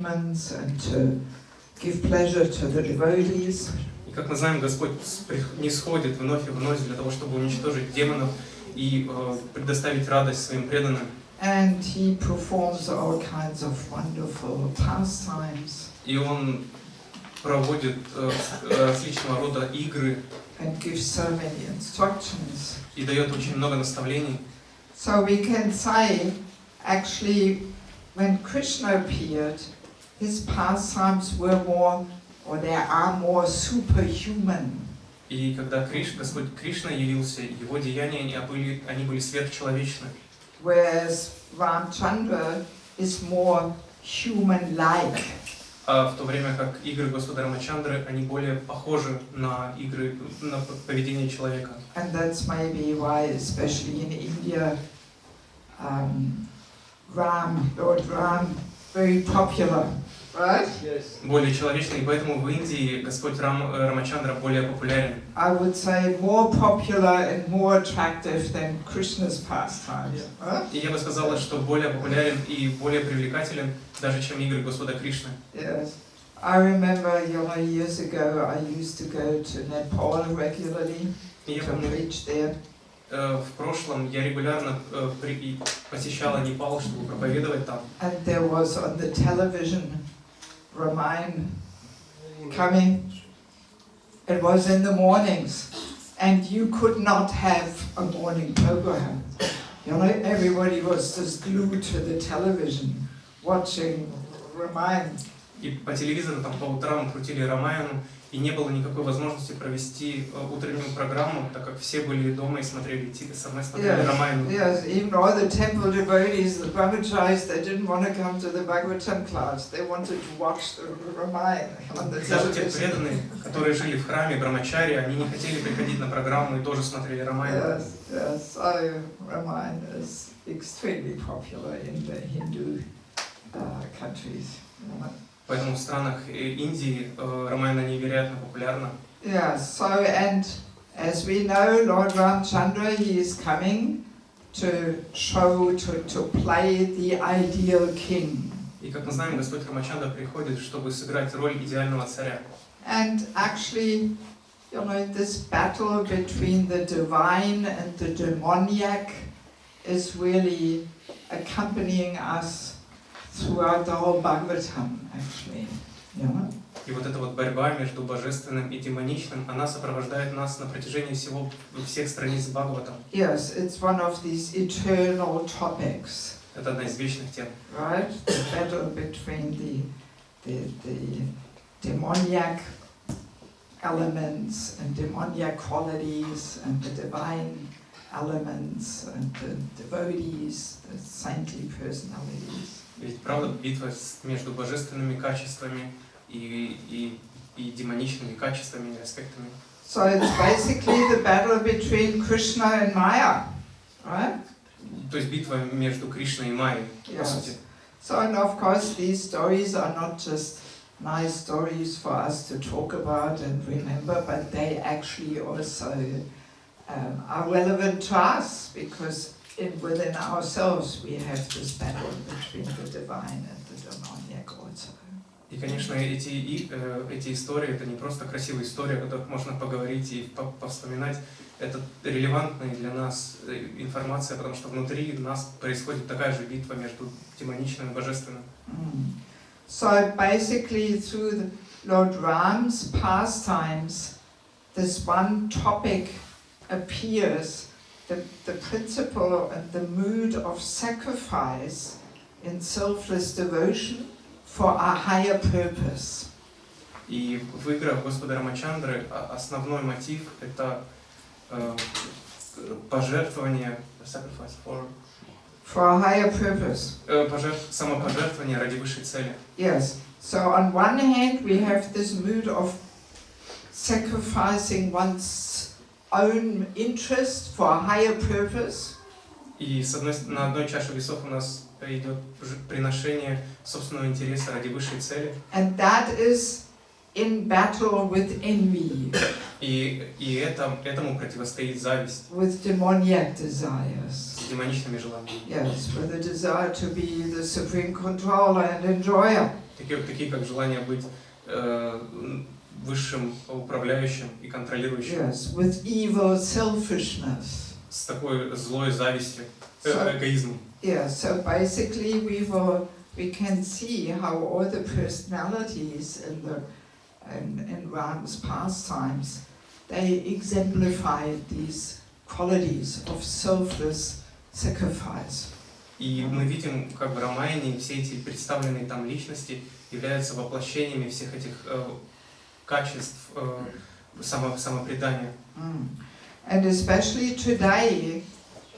and to give pleasure to the devotees. И как мы знаем, Господь нисходит вновь и вновь для того, чтобы уничтожить демонов и предоставить радость своим преданным. And he performs all kinds of wonderful pastimes. И он проводит различного рода игры. And gives so many instructions. И дает очень много наставлений. So we can say, actually, when Krishna appeared, his pastimes were more, or they are more superhuman. И когда Господь Кришна явился, его деяния они были сверхчеловечны. Whereas Ramchandra is more human-like. А в то время как игры Господа Рамачандры, они более похожи на игры, на поведение человека. And that's maybe why, especially in India, Lord Ram, very popular, right? Yes. Более человечный, и поэтому в Индии Господь Рамачандра более популярен. I would say more popular and more attractive than Krishna's pastimes. И я бы сказала, что более популярен и более привлекателен, даже чем игры Господа Кришны. Yes. I remember, years ago, I used to go to Nepal regularly to preach there. В прошлом я регулярно посещала Непал, чтобы проповедовать там. And there was on the television Ramayana coming. It was in the mornings, and you could not have a morning program. Everybody was just glued to the television, watching Ramayana. И по телевизору там по утрам крутили Рамаяну, и не было никакой возможности провести утреннюю программу, так как все были дома и смотрели Рамаяну. Yes, even all the temple devotees, the brahmacharis, they didn't want to come to the Bhagavatam class. They wanted to watch the Ramayana on the television. Даже те преданные, которые жили в храме Брамачари, они не хотели приходить на программу и тоже смотрели Рамаяну. Yes, so Ramayana is extremely popular in the Hindu countries. Поэтому в странах Индии Рамаяна невероятно популярна. Yeah, so and as we know, Lord Ramchandra, he is coming to show, to play the ideal king. И как мы знаем, Господь Рамачандра приходит, чтобы сыграть роль идеального царя. And actually, this battle between the divine and the demoniac is really accompanying us throughout the whole Bhagavatam, actually. И вот эта вот борьба между божественным и демоничным, она сопровождает нас на протяжении всех страниц Бхагаватам. Yes, it's one of these eternal topics. Это одна из вечных тем. Right? The battle between the demoniac elements and demoniac qualities and the divine elements and the devotees, the saintly personalities. Ведь правда битва между божественными качествами и демоничными качествами и аспектами. So it's basically the battle between Krishna and Maya, right? То есть битва между Кришной и Майей, по сути. So and of course these stories are not just nice stories for us to talk about and remember, but they actually also are relevant to us because within ourselves we have this battle between the divine and the demoniac also. И, конечно, эти истории, это не просто красивые истории, о которых можно поговорить и повспоминать. Это релевантная для нас информация, потому что внутри нас происходит такая же битва между демоничным и божественным. So basically through the Lord Ram's pastimes, this one topic appears, the principle and the mood of sacrifice in selfless devotion for a higher purpose. И в играх Господа Рамачандры основной мотив это пожертвование, sacrifice for a higher purpose. Самопожертвование ради высшей цели. Yes. So on one hand we have this mood of sacrificing one's own interest for a higher purpose. И на одной чаше весов у нас идет приношение собственного интереса ради высшей цели. And that is in battle with envy. И этому противостоит зависть. With demoniac desires. С демоничными желаниями. Yes, with the desire to be the supreme controller and enjoyer. такие как желание быть высшим управляющим и контролирующим. Yes, with evil selfishness. С такой злой завистью, эгоизмом. Yeah, so basically we can see how all the personalities in Ram's pastimes, they exemplify these qualities of selfless sacrifice. И мы видим, как в Рамайне все эти представленные там личности являются воплощениями всех этих качеств самопредания. And especially today,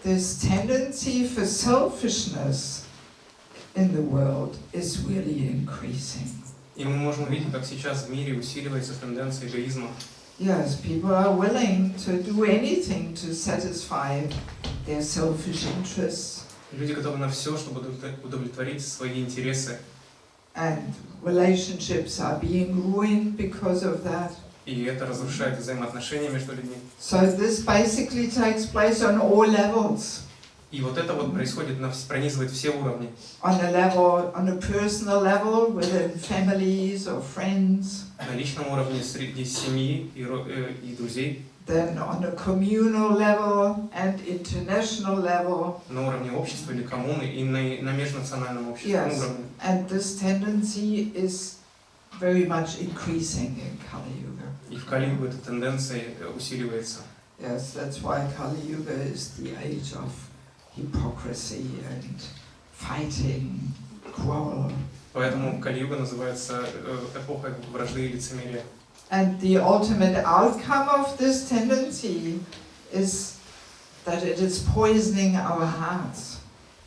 this tendency for selfishness in the world is really increasing. И мы можем видеть, как сейчас в мире усиливается тенденция эгоизма. Yes, people are willing to do anything to satisfy their selfish interests. Люди готовы на все, чтобы удовлетворить свои интересы. And relationships are being ruined because of that. И это разрушает взаимоотношения между людьми. So this basically takes place on all levels. И вот это вот происходит, пронизывает все уровни. On a personal level, within families or friends. На личном уровне среди семьи и друзей. Then on a communal level and international level. На уровне общества или коммуны и на межнациональном общественном уровне. And this tendency is very much increasing in Kali Yuga. И в Кали-югу эта тенденция усиливается. Yes, that's why Kali Yuga is the age of hypocrisy and fighting, quarrel. Поэтому Кали-юга называется эпохой вражды и лицемерия. And the ultimate outcome of this tendency is that it is poisoning our hearts.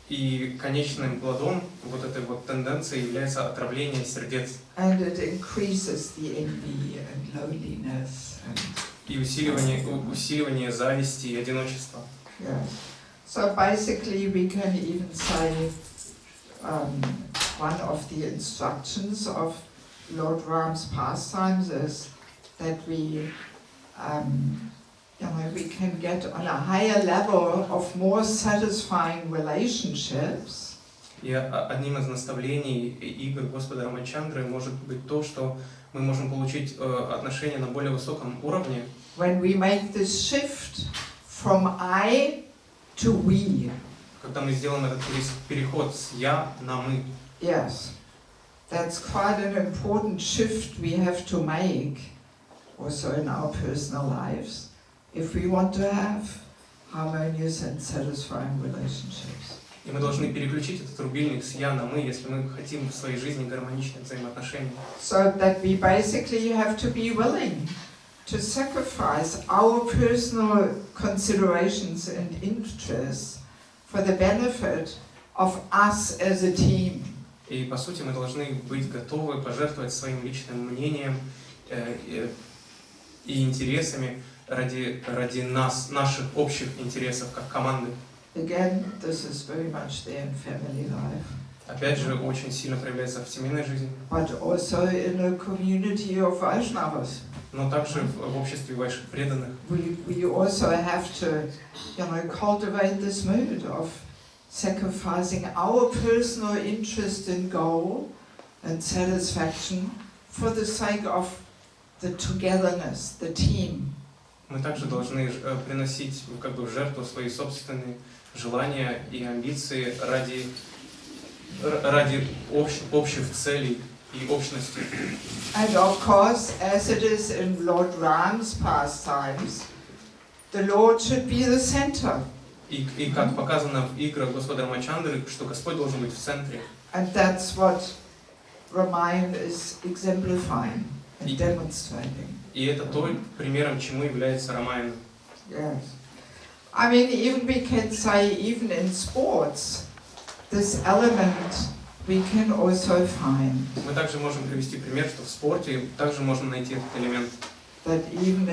И конечным плодом вот этой вот тенденции является отравление сердец. And it increases the envy and loneliness. И усиливание зависти и одиночества. Yes. So basically we can even say one of the instructions of Lord Ram's pastimes is that we can get on a higher level of more satisfying relationships. И одним из наставлений игр Господа Рамачандры может быть то, что мы можем получить отношения на более высоком уровне. When we make this shift from I to we. Когда мы сделаем этот переход с я на мы. Yes, that's quite an important shift we have to make also in our personal lives if we want to have harmonious and satisfying relationships. И мы должны переключить этот рубильник с я на мы, если мы хотим в своей жизни гармоничных взаимоотношений. So that we basically have to be willing to sacrifice our personal considerations and interests for the benefit of us as a team. И по сути мы должны быть готовы пожертвовать своим личным мнением и интересами ради наших общих интересов как команды. Again, this is very much there in family life. Опять же, очень сильно проявляется в семейной жизни. But also in a community of Vaishnavas. Но также в обществе преданных. We also have to, cultivate this mood of sacrificing our personal interest and goal and satisfaction for the sake of the togetherness, the team. Мы также должны приносить в жертву свои собственные желания и амбиции ради общих целей и общности. And of course, as it is in Lord Ram's pastimes, the Lord should be the center. И как показано в играх Господа Рамачандры, что Господь должен быть в центре. And that's what Ramayana is exemplifying and demonstrating. И это тот примером, чему является Рамайна. Yes. I mean, even we can say, even in sports, this element we can also find. Мы также можем привести пример, что в спорте также можно найти этот элемент. That even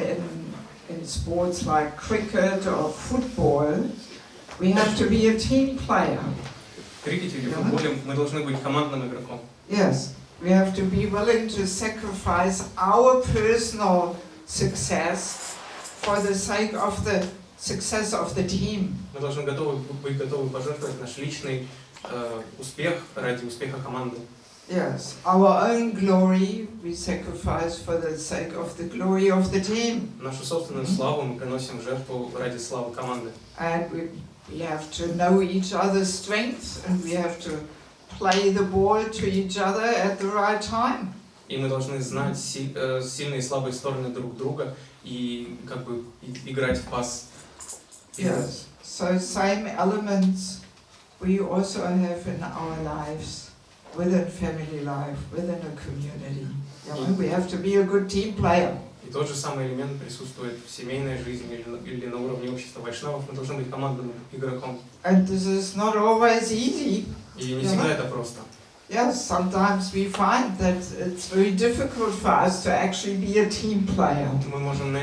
in sports like cricket or football, we have to be a team player. В крикете или футболе мы должны быть командным игроком. Yes, we have to be willing to sacrifice our personal success for the sake of the success of the team. Мы должны быть готовы пожертвовать наш личный успех ради успеха команды. Yes, our own glory we sacrifice for the sake of the glory of the team. Нашу собственную славу мы приносим в жертву ради славы команды. And we have to know each other's strengths, and we have to play the ball to each other at the right time. И мы должны знать сильные и слабые стороны друг друга и как бы играть в пас. Yes, so same elements we also have in our lives, within family life, within a community. We have to be a good team player. И тот же самый элемент присутствует в семейной жизни или на уровне общества вайшнавов. Мы должны быть командным игроком. And this is not always easy. И не всегда это просто. Yes, sometimes we find that it's very difficult for us to actually be a team player. Мы можем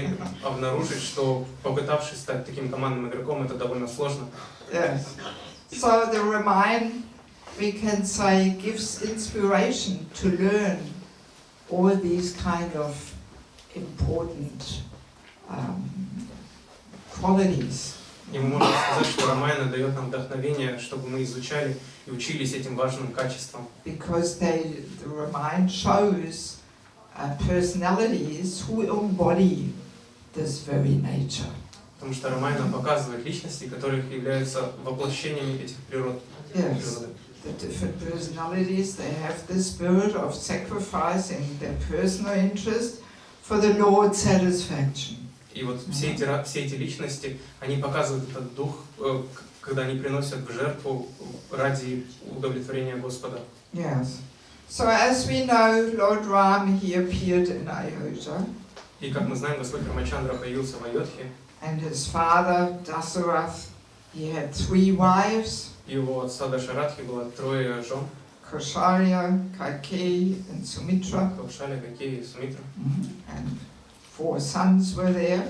обнаружить, что попытавшись стать таким командным игроком, это довольно сложно. Yes. So the Ramayana, we can say, gives inspiration to learn all these kind of important qualities. И мы можем сказать, что Рамайна дает нам вдохновение, чтобы мы изучали и учились этим важным качествам. Because the Ramayana shows personalities who embody this very nature. Потому что Рамайна показывает личности, которые являются воплощениями этих природ. Yes. The different personalities, they have the spirit of sacrificing their personal interest for the Lord's satisfaction. И вот все эти личности, они показывают этот дух, когда они приносят в жертву ради удовлетворения Господа. Yes. So as we know, Lord Ram, he appeared in Ayodhya. И как мы знаем, Господь Рамачандра появился в Айодхе. And his father, Dasarath, he had 3 wives. Его отца Дашаратхи было 3 жен. Kaushalya, Kaikeyi, and Sumitra. Каушаля, Какеи и Сумитра. And 4 sons were there.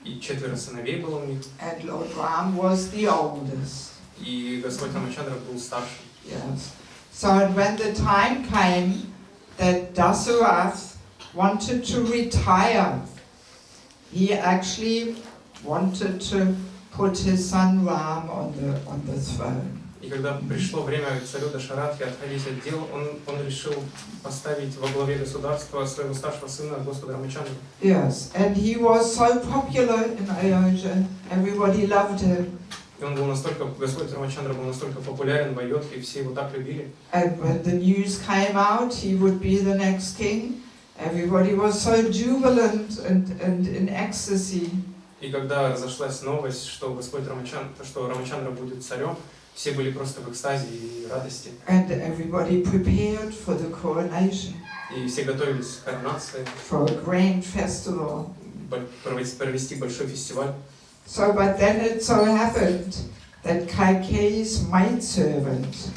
И 4 сыновей было у них. And Lord Ram was the oldest. И Господь Рамачандра был старшим. Yes. So when the time came that Dasarath wanted to retire, he actually wanted to put his son Ram on the throne. И когда пришло время царю Дашаратхи отходить от дел, он решил поставить во главе государства своего старшего сына, Господа Рамачандру. Yes, and he was so popular in Ayodhya, everybody loved him. И он был настолько, Господь Рамачандра был настолько популярен в Айодхе, и все его так любили. And when the news came out, he would be the next king. Everybody was so jubilant and in ecstasy. И когда разошлась новость, что Господь Рамачандра будет царем, все были просто в экстазе и радости. And everybody prepared for the coronation. И все готовились к коронации. For a grand festival. Провести большой фестиваль. So, but then it so happened that Kaikeyi's maidservant,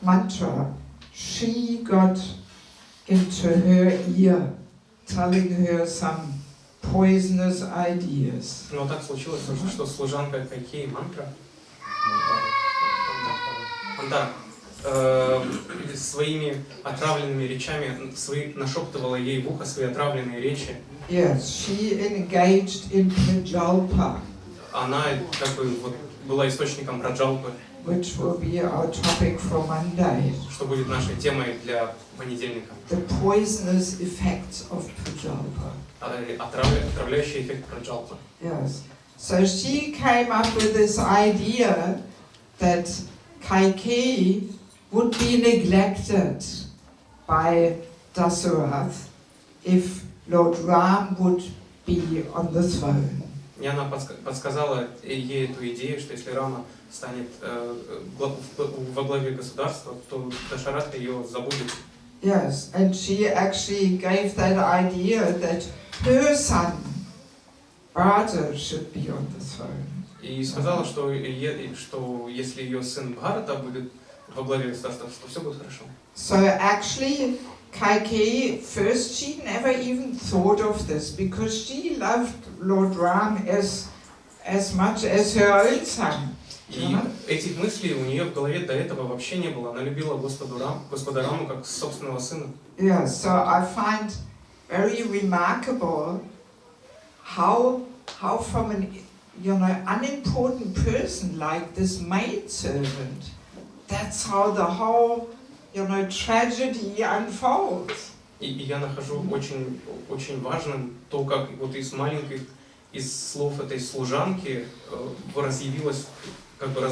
Mantra, she got into her ear, telling her some poisonous ideas. Но так случилось, что служанка Кайкеи Мантра своими отравленными речами нашептывала ей в ухо свои отравленные речи. Yes, she engaged in prajalpa. Она как бы вот была источником праджалпы. Which will be our topic for Monday. Что будет нашей темой для понедельника. The poisonous effects of prajalpa. Отравляющий эффект праджалпы. Yes. So she came up with this idea that Kaikeyi would be neglected by Dasarath if Lord Ram would be on the throne. И она подсказала ей эту идею, что если Рама станет во главе государства, то Дашаратха ее забудет. Yes, and she actually gave that idea that her son, Bharata, should be on the throne. И сказала, что если ее сын Бхарата будет во главе государства, то все будет хорошо. So actually, Kaikeyi, first she never even thought of this because she loved Lord Ram as much as her own son. И этих мыслей у нее в голове до этого вообще не было. Она любила Господа Раму как собственного сына. Yeah, so I find very remarkable how from an unimportant person like this maidservant, that's how the whole tragedy unfolds. И я нахожу очень, очень важным то, как вот из слов этой служанки разъявилось, как бы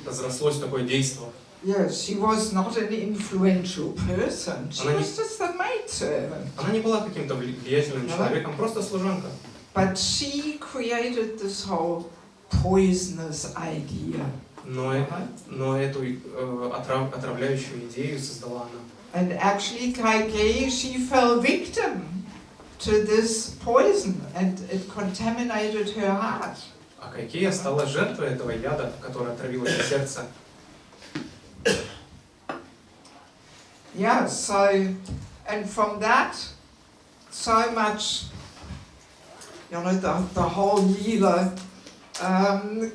разрослось такое действо. Yes, she was not an influential person. She Она was just a maidservant. Она не была каким-то влиятельным человеком, просто служанка. But she created this whole poisonous idea. Но эту отравляющую идею создала она. And actually, Kaikeyi, she fell victim to this poison, and it contaminated her heart. А Кайкея стала жертвой этого яда, который отравил ее сердце. Yeah, so, and from that, so much, the whole Leela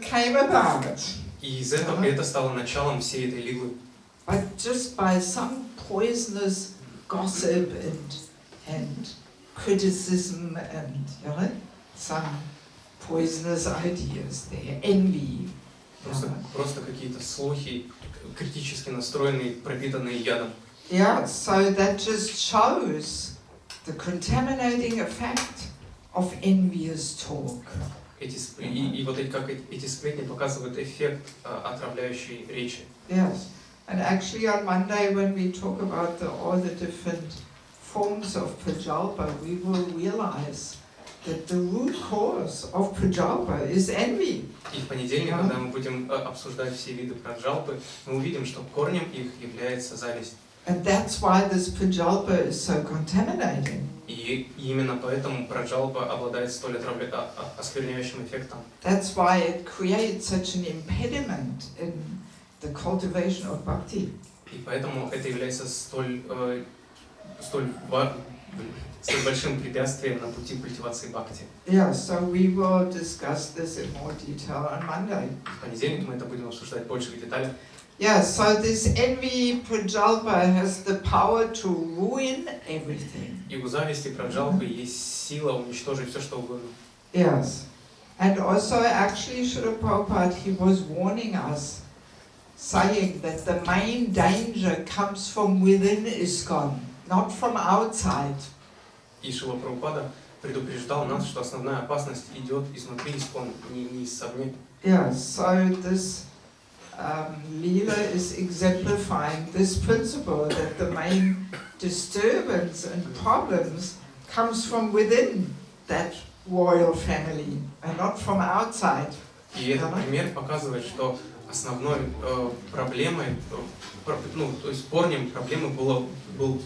came about. И из этого это стало началом всей этой лилы. But just by some poisonous gossip and criticism and, some poisonous ideas there, envy. Просто какие-то слухи, критически настроенные, пропитанные ядом. Yeah, so that just shows the contaminating effect of envious talk. И вот эти сплетни показывают эффект отравляющей речи. Yes, and actually on Monday when we talk about all the different forms of prajalpa, we will realize that the root cause of prajalpa is envy. И в понедельник, когда мы будем обсуждать все виды праджалпы, мы увидим, что корнем их является зависть. And that's why this prajalpa is so contaminating. И именно поэтому праджалпа обладает столь оскверняющим эффектом. That's why it creates such an impediment in the cultivation of bhakti. И поэтому это является столь большим препятствием на пути культивации бхакти. Yeah, so we will discuss this in more detail on Monday. В понедельник мы это будем обсуждать больше в деталях. Yeah, so this envy prajalpa has the power to ruin everything. И у зависти праджалпы есть сила уничтожить все, что угодно. Yes. And also actually Srila Prabhupada, he was warning us, saying that the main danger comes from within ISKCON, not from outside. И Шрила Прабхупада предупреждал нас, что основная опасность идет изнутри ИСККОН, не извне. Yeah, so this Leela is exemplifying this principle that the main disturbance and problems comes from within that royal family and not from outside. И этот пример показывает, что основной проблемой, то есть корнем проблемы был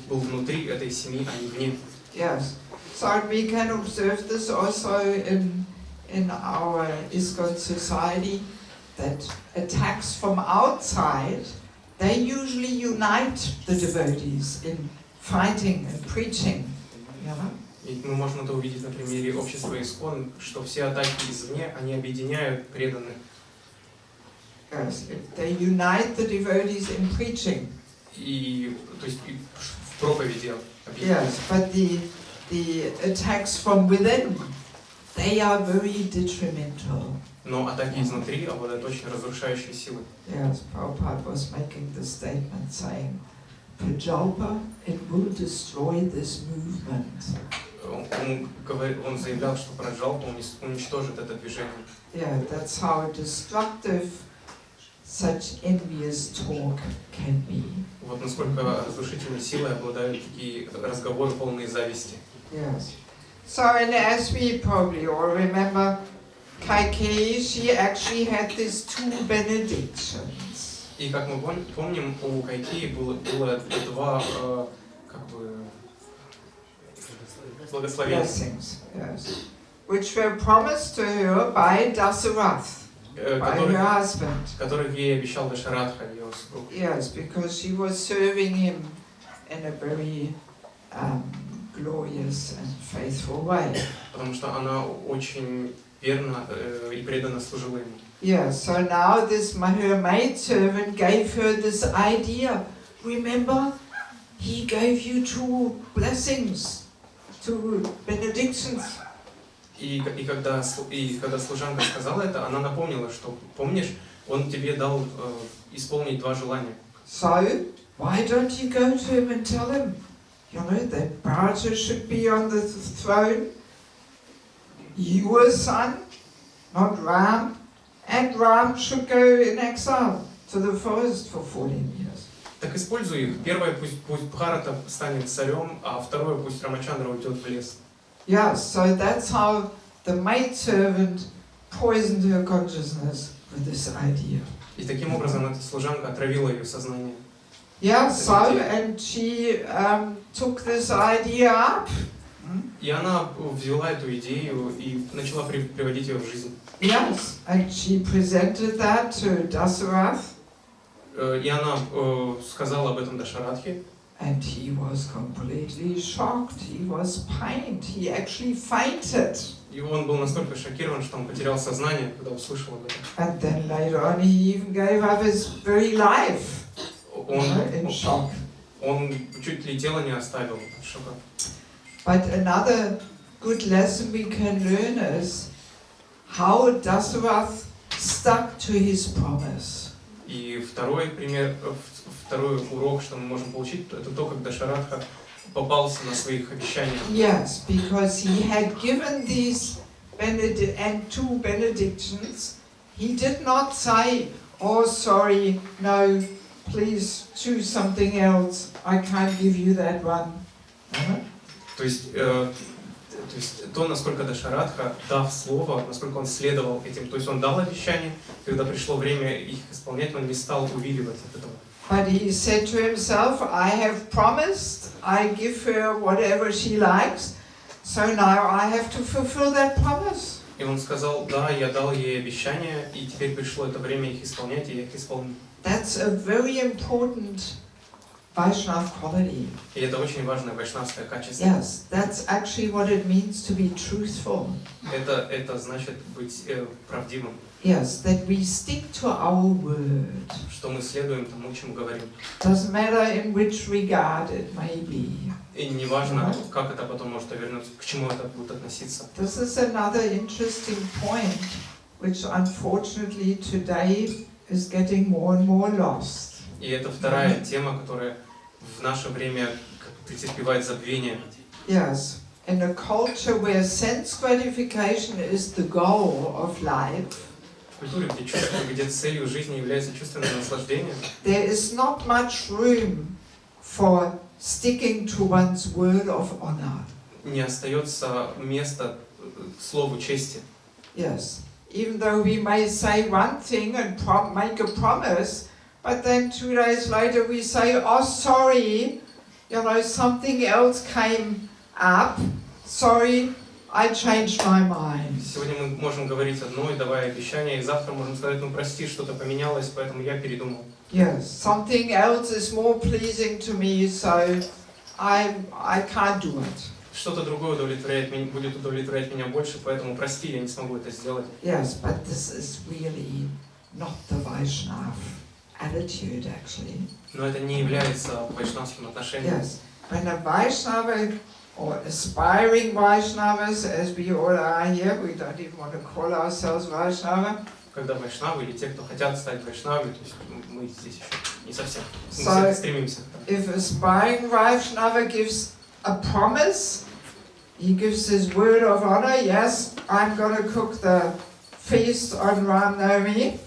внутри этой семьи, а не вне. Yes, so we can observe this also in our ISKCON society, that attacks from outside, they usually unite the devotees in fighting and preaching. И мы можем это увидеть на примере общества ИСККОН, что все атаки извне, они объединяют преданных. Yes, they unite the devotees in preaching. И, то есть, в проповеди. Yes, but the attacks from within, they are very detrimental. Но атаки изнутри обладают очень разрушающей силой. Yes, Prabhupada was making the statement saying, Prajalpa, it will destroy this movement. Он заявлял, что праджалпа уничтожит это движение. Yeah, that's how destructive such envious talk can be. Вот насколько разрушительной силой обладают такие разговоры, полные зависти. Yes. So, and as we probably all remember, Kaikeyi, she actually had these two benedictions. И как мы помним, у Кайкеи было два благословения, Yes, which were promised to her by Dasarath, by her husband. которых ей обещал Дашаратха, ее супруг. Yes, because she was serving him in a very glorious and faithful way. Потому что она очень верно и преданно служила ему. Yeah, so now this her maidservant gave her this idea. Remember, he gave you 2 blessings, 2 benedictions. И когда служанка сказала это, она напомнила, что, помнишь, он тебе дал исполнить 2 желания. So, why don't you go to him and tell him, that Bharata should be on the throne, your son, not Ram, and Ram should go in exile to the forest for 14 years. Так используй их. Первое, пусть Бхарата станет царем, а второе, пусть Рамачандра уйдет в лес. Yeah, so that's how the maidservant poisoned her consciousness with this idea. И таким образом эта служанка отравила ее сознание. Yeah, so, and she took this idea up. И она взяла эту идею и начала приводить ее в жизнь. Yes, and she presented that to Dasarath. И она сказала об этом Дашаратхе. And he was completely shocked. He was pained. He actually fainted. И он был настолько шокирован, что он потерял сознание, когда услышал об этом. And then later on, he even gave up his very life. In shock. Он чуть ли тело не оставил от шока. But another good lesson we can learn is how Dasarath stuck to his promise. И второй пример, второй урок, что мы можем получить, это то, как Дашаратха попался на своих обещаниях. Yes, because he had given these two benedictions. He did not say, "Oh, sorry, no, please choose something else. I can't give you that one." То есть то, насколько Дашаратха, дав слово, насколько он следовал этим, то есть он дал обещания, когда пришло время их исполнять, он не стал увиливать от этого. But he said to himself, I have promised, I give her whatever she likes, so now I have to fulfill that promise. И он сказал, да, я дал ей обещания, и теперь пришло это время их исполнять, и я их исполню. That's a very important Vaishnava quality. И это очень важное вайшнавское качество. Yes, that's actually what it means to be truthful. Это значит быть правдивым. Yes, that we stick to our word. Что мы следуем тому, чему говорим. Doesn't matter in which regard it may be. И не важно, как это потом может вернуться, к чему это будет относиться. This is another interesting point, which unfortunately today is getting more and more lost. И это вторая тема, которая в наше время претерпевает забвение. Yes, in a culture where sense gratification is the goal of life, В культуре, где целью жизни является чувственное наслаждение, there is not much room for sticking to one's word of honor. не остается места слову чести. Yes, even though we may say one thing and make a promise, but then 2 days later we say, oh sorry, something else came up, sorry, I changed my mind. Сегодня мы можем говорить одно и давая обещание, и завтра можем сказать, прости, что-то поменялось, поэтому я передумал. Yes, something else is more pleasing to me, so I can't do it. Что-то другое будет удовлетворять меня больше, поэтому прости, я не смогу это сделать. Yes, but this is really not the Vaishnava attitude, actually. Но это не является вайшнавским отношением. Yes, when a Vaishnava or aspiring Vaishnavas, as we all are here, we don't even want to call ourselves Vaishnava. Когда вайшнавы или те, кто хотят стать вайшнавами, то есть мы здесь еще не совсем. Мы стремимся. If aspiring Vaishnava gives a promise, he gives his word of honor, yes, I'm going to cook the feast on Ram-Навami.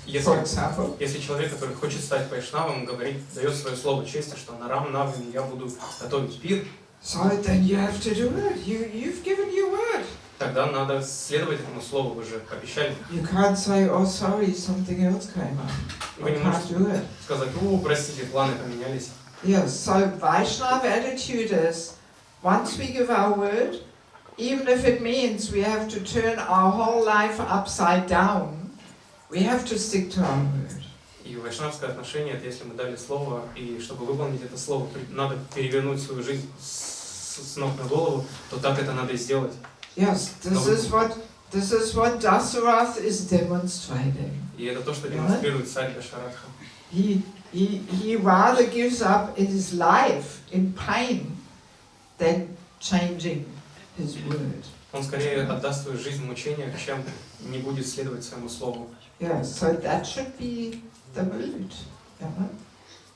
Если человек, который хочет стать вайшнавом, дает свое слово чести, что на Рам-Навами я буду готовить пир, so then you have to do it. You've given your word. Тогда надо следовать этому слову, вы же обещали. You can't say, oh sorry, something else came up. Вы не можете сказать, простите, планы поменялись. Yes, so Vaishnava attitude is, once we give our word, even if it means we have to turn our whole life upside down, we have to stick to our word. И вайшнавское отношение, это если мы дали слово, и чтобы выполнить это слово, надо перевернуть свою жизнь с ног на голову, то так это надо и сделать. Yes, this is what Dasarath is demonstrating. И это то, что демонстрирует царь Дашаратха. He rather gives up his life in pain than changing his word. Он скорее отдаст свою жизнь в мучениях, чем не будет следовать своему слову. Yes, so that should be the mood.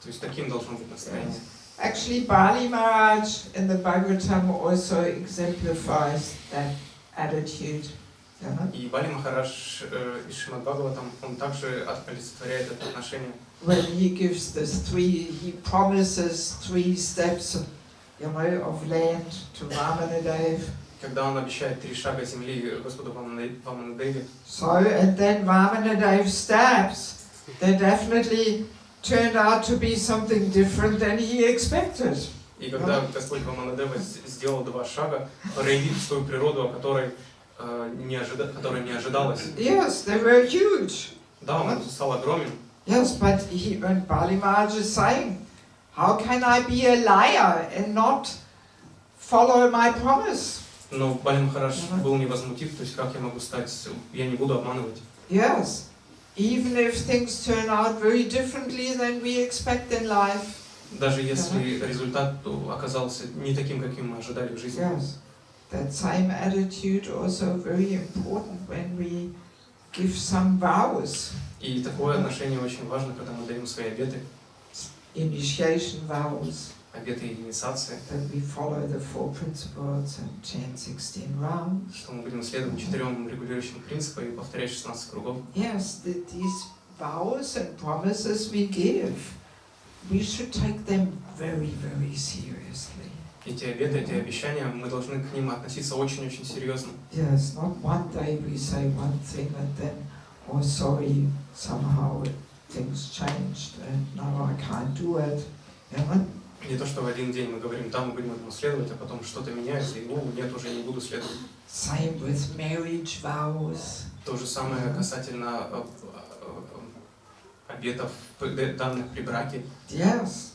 То То есть таким должно быть настроение. Actually, Bali Maharaj in the Bhagavatam also exemplifies that attitude. И Бали Махарадж из Шримад Бхагаватам, он также олицетворяет это отношение. When he gives he promises 3 steps, of land to Rama-Navam. Когда он обещает 3 шага земли Господу Ваманадеве. So, and then Rama-Nadav's steps, they definitely turned out to be something different than he expected. И когда Господь Ваманадева сделал 2 шага, проявил свою природу, которой не ожидалось. Yes, they were huge. Да, он стал огромен. Yes, but when Bali Maharaj is saying, how can I be a liar and not follow my promise? Но Бали Махарадж был невозмутив, то есть как я могу стать, я не буду обманывать. Yes, even if things turn out very differently than we expect in life. Даже если результат оказался не таким, каким мы ожидали в жизни. Yes, that same attitude also very important when we give some vows. И такое отношение очень важно, когда мы даем свои обеты. Initiation vows. Обеты инициации. That we follow the 4 principles and chant 16 rounds. Что мы будем следовать 4 регулирующим принципам и повторять 16 кругов. Yes, these vows and promises we give, we should take them very, very seriously. Эти обеты, эти обещания, мы должны к ним относиться очень-очень серьезно. Yes, not one day we say one thing and then, oh sorry, somehow things changed and now I can't do it. Не то, что в один день мы говорим, да, мы будем этому следовать, а потом что-то меняется, и нет, уже не буду следовать. Same with marriage vows. То же самое касательно обетов, данных при браке. Yes,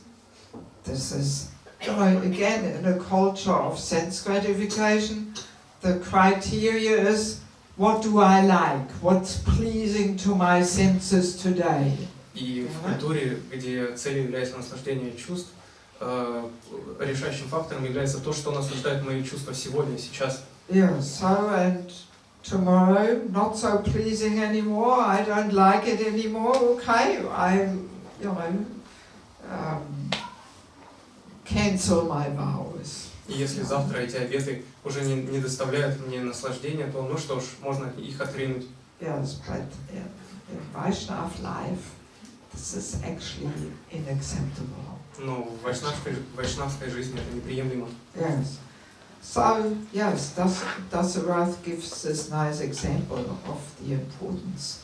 this is, again, in a culture of sense gratification, the criteria is, what do I like? What's pleasing to my senses today? И в культуре, где целью является наслаждение чувств, решающим фактором является то, что наслаждает мои чувства сегодня, сейчас. Yeah, so and tomorrow not so pleasing anymore. I don't like it anymore. Okay, I, cancel my vows. И если завтра эти обеты уже не доставляют мне наслаждения, то ну что ж, можно их отринуть. Yes, but in Vaishnava life, this is actually unacceptable. Но в вайшнавской жизни это неприемлемо. Yes. So, yes, Dasarath gives this nice example of the importance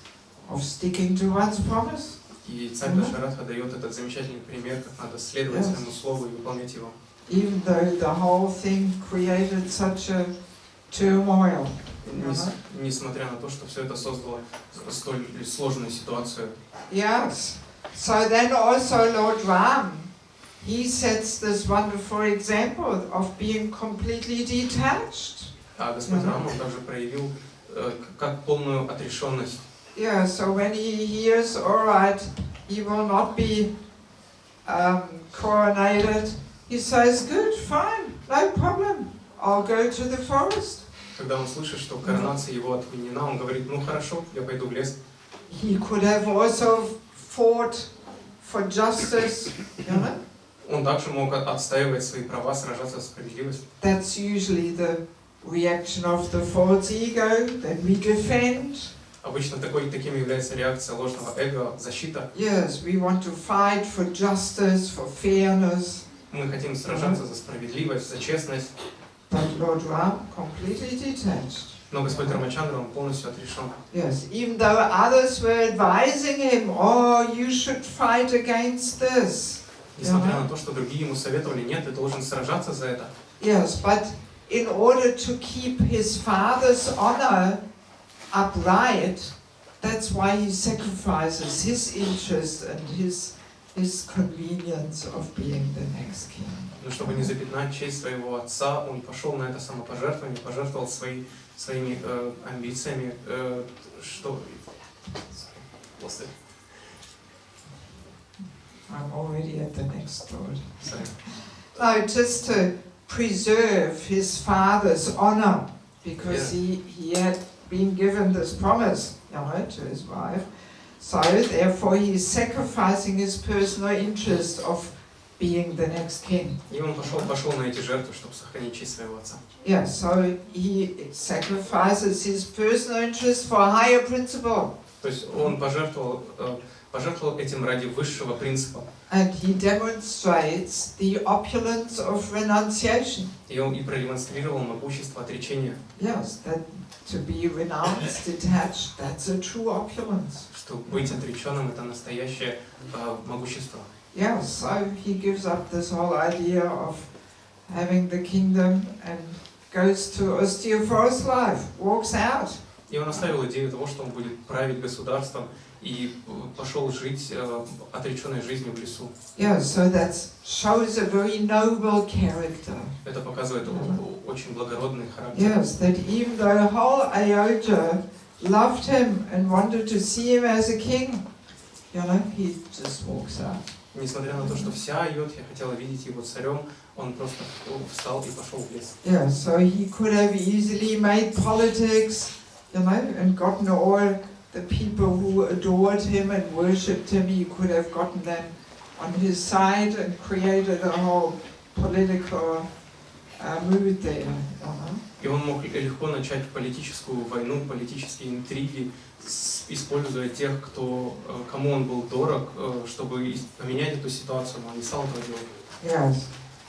of sticking to one's promise. И царь Дашаратха дает этот замечательный пример, как надо следовать своему слову и выполнять его. Even though the whole thing created such a turmoil. Несмотря на то, что все это создало столь сложную ситуацию. Yes. So then also Lord Ram, he sets this wonderful example of being completely detached. А Господь Рама также проявил как полную отрешенность. Yeah, so when he hears, all right, he will not be coronated, he says, good, fine, no problem, I'll go to the forest. Когда он слышит, что коронация его отменена, он говорит, ну хорошо, я пойду в лес. He could have also fought for justice, Он также мог отстаивать свои права, сражаться за справедливость. That's usually the reaction of the false ego that we defend. Обычно таким является реакция ложного эго, защита. Yes, we want to fight for justice, for fairness. Мы хотим сражаться за справедливость, за честность. But Lord Ram completely detached. Но Господь Рамачандра, он полностью отрешен. Yes, even though others were advising him, oh, you should fight against this. Несмотря на то, что другие ему советовали, нет, ты должен сражаться за это. Yes, but in order to keep his father's honor upright, that's why he sacrifices his interest and his convenience of being the next king. Но чтобы не запятнать честь своего отца, он пошел на это самопожертвование, пожертвовал своими амбициями, что... После. I'm already at the next thought. Sorry. No, just to preserve his father's honor, because he had been given this promise, to his wife. So therefore he's sacrificing his personal interest of being the next king. И он пошел на эти жертвы, чтобы сохранить честь своего отца. Yeah, so he sacrifices his personal interest for a higher principle. То есть он пожертвовал этим ради высшего принципа. And he demonstrates the opulence of renunciation. И он продемонстрировал могущество отречения. Yes, that to be renounced, detached, that's a true opulence. Что быть отреченным — это настоящее могущество. Yeah, so he gives up this whole idea of having the kingdom and goes to austere forest life, walks out. И он оставил идею того, что он будет править государством, и пошел жить отреченной жизнью в лесу. Yeah, so that shows a very noble character. Это показывает очень благородный характер. Yes, that even though whole Ayodhya loved him and wanted to see him as a king, you know, he just walks out. Несмотря на то, что вся Айодхья хотела видеть его царем, он просто встал и пошел в лес. Yeah, so he could have easily made politics, you know, and gotten all the people who adored him and worshipped him, he could have gotten them on his side and created a whole political mood there. И он мог легко начать политическую войну, политические интриги, используя тех, кому он был дорог, чтобы поменять эту ситуацию, но он не стал этого делать. Yes.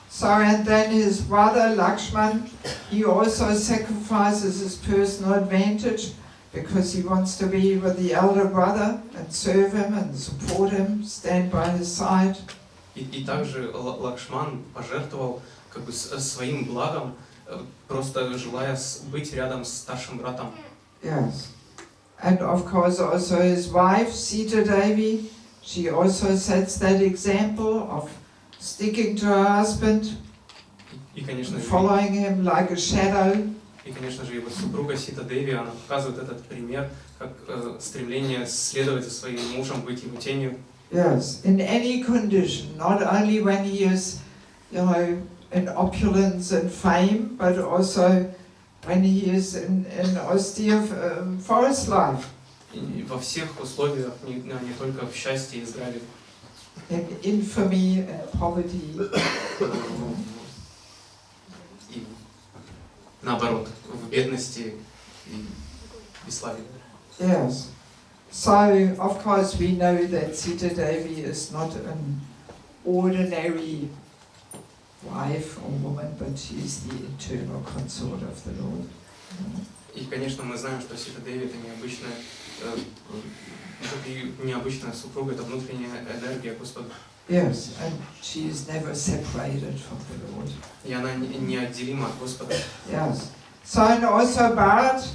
So and then his brother Lakshman, he also sacrifices his personal advantage because he wants to be with the elder brother and serve him and support him, stand by his side. И также Лакшман пожертвовал своим благом, просто желая быть рядом с старшим братом. Yes. And of course also his wife, Sita Devi, she also sets that example of sticking to her husband, and following him like a shadow. И, конечно же, его супруга Сита Деви, она показывает этот пример, как стремление следовать за своим мужем, быть его тенью. Yes, in any condition, not only when he is, you know, in opulence and fame, but also when he is in austere forest life. И во всех условиях, не только в счастье и здравии. In infamy and poverty. И наоборот, в бедности и бесславии. Yes. So, of course, we know that Sita Devi is not an ordinary wife or woman, but she is the eternal consort of the Lord. И, конечно, мы знаем, что Сита Деви — это необычная супруга, это внутренняя энергия Господа. Yes, and she is never separated from the Lord. И она неотделима от Господа. Yes. So, and also Bharat,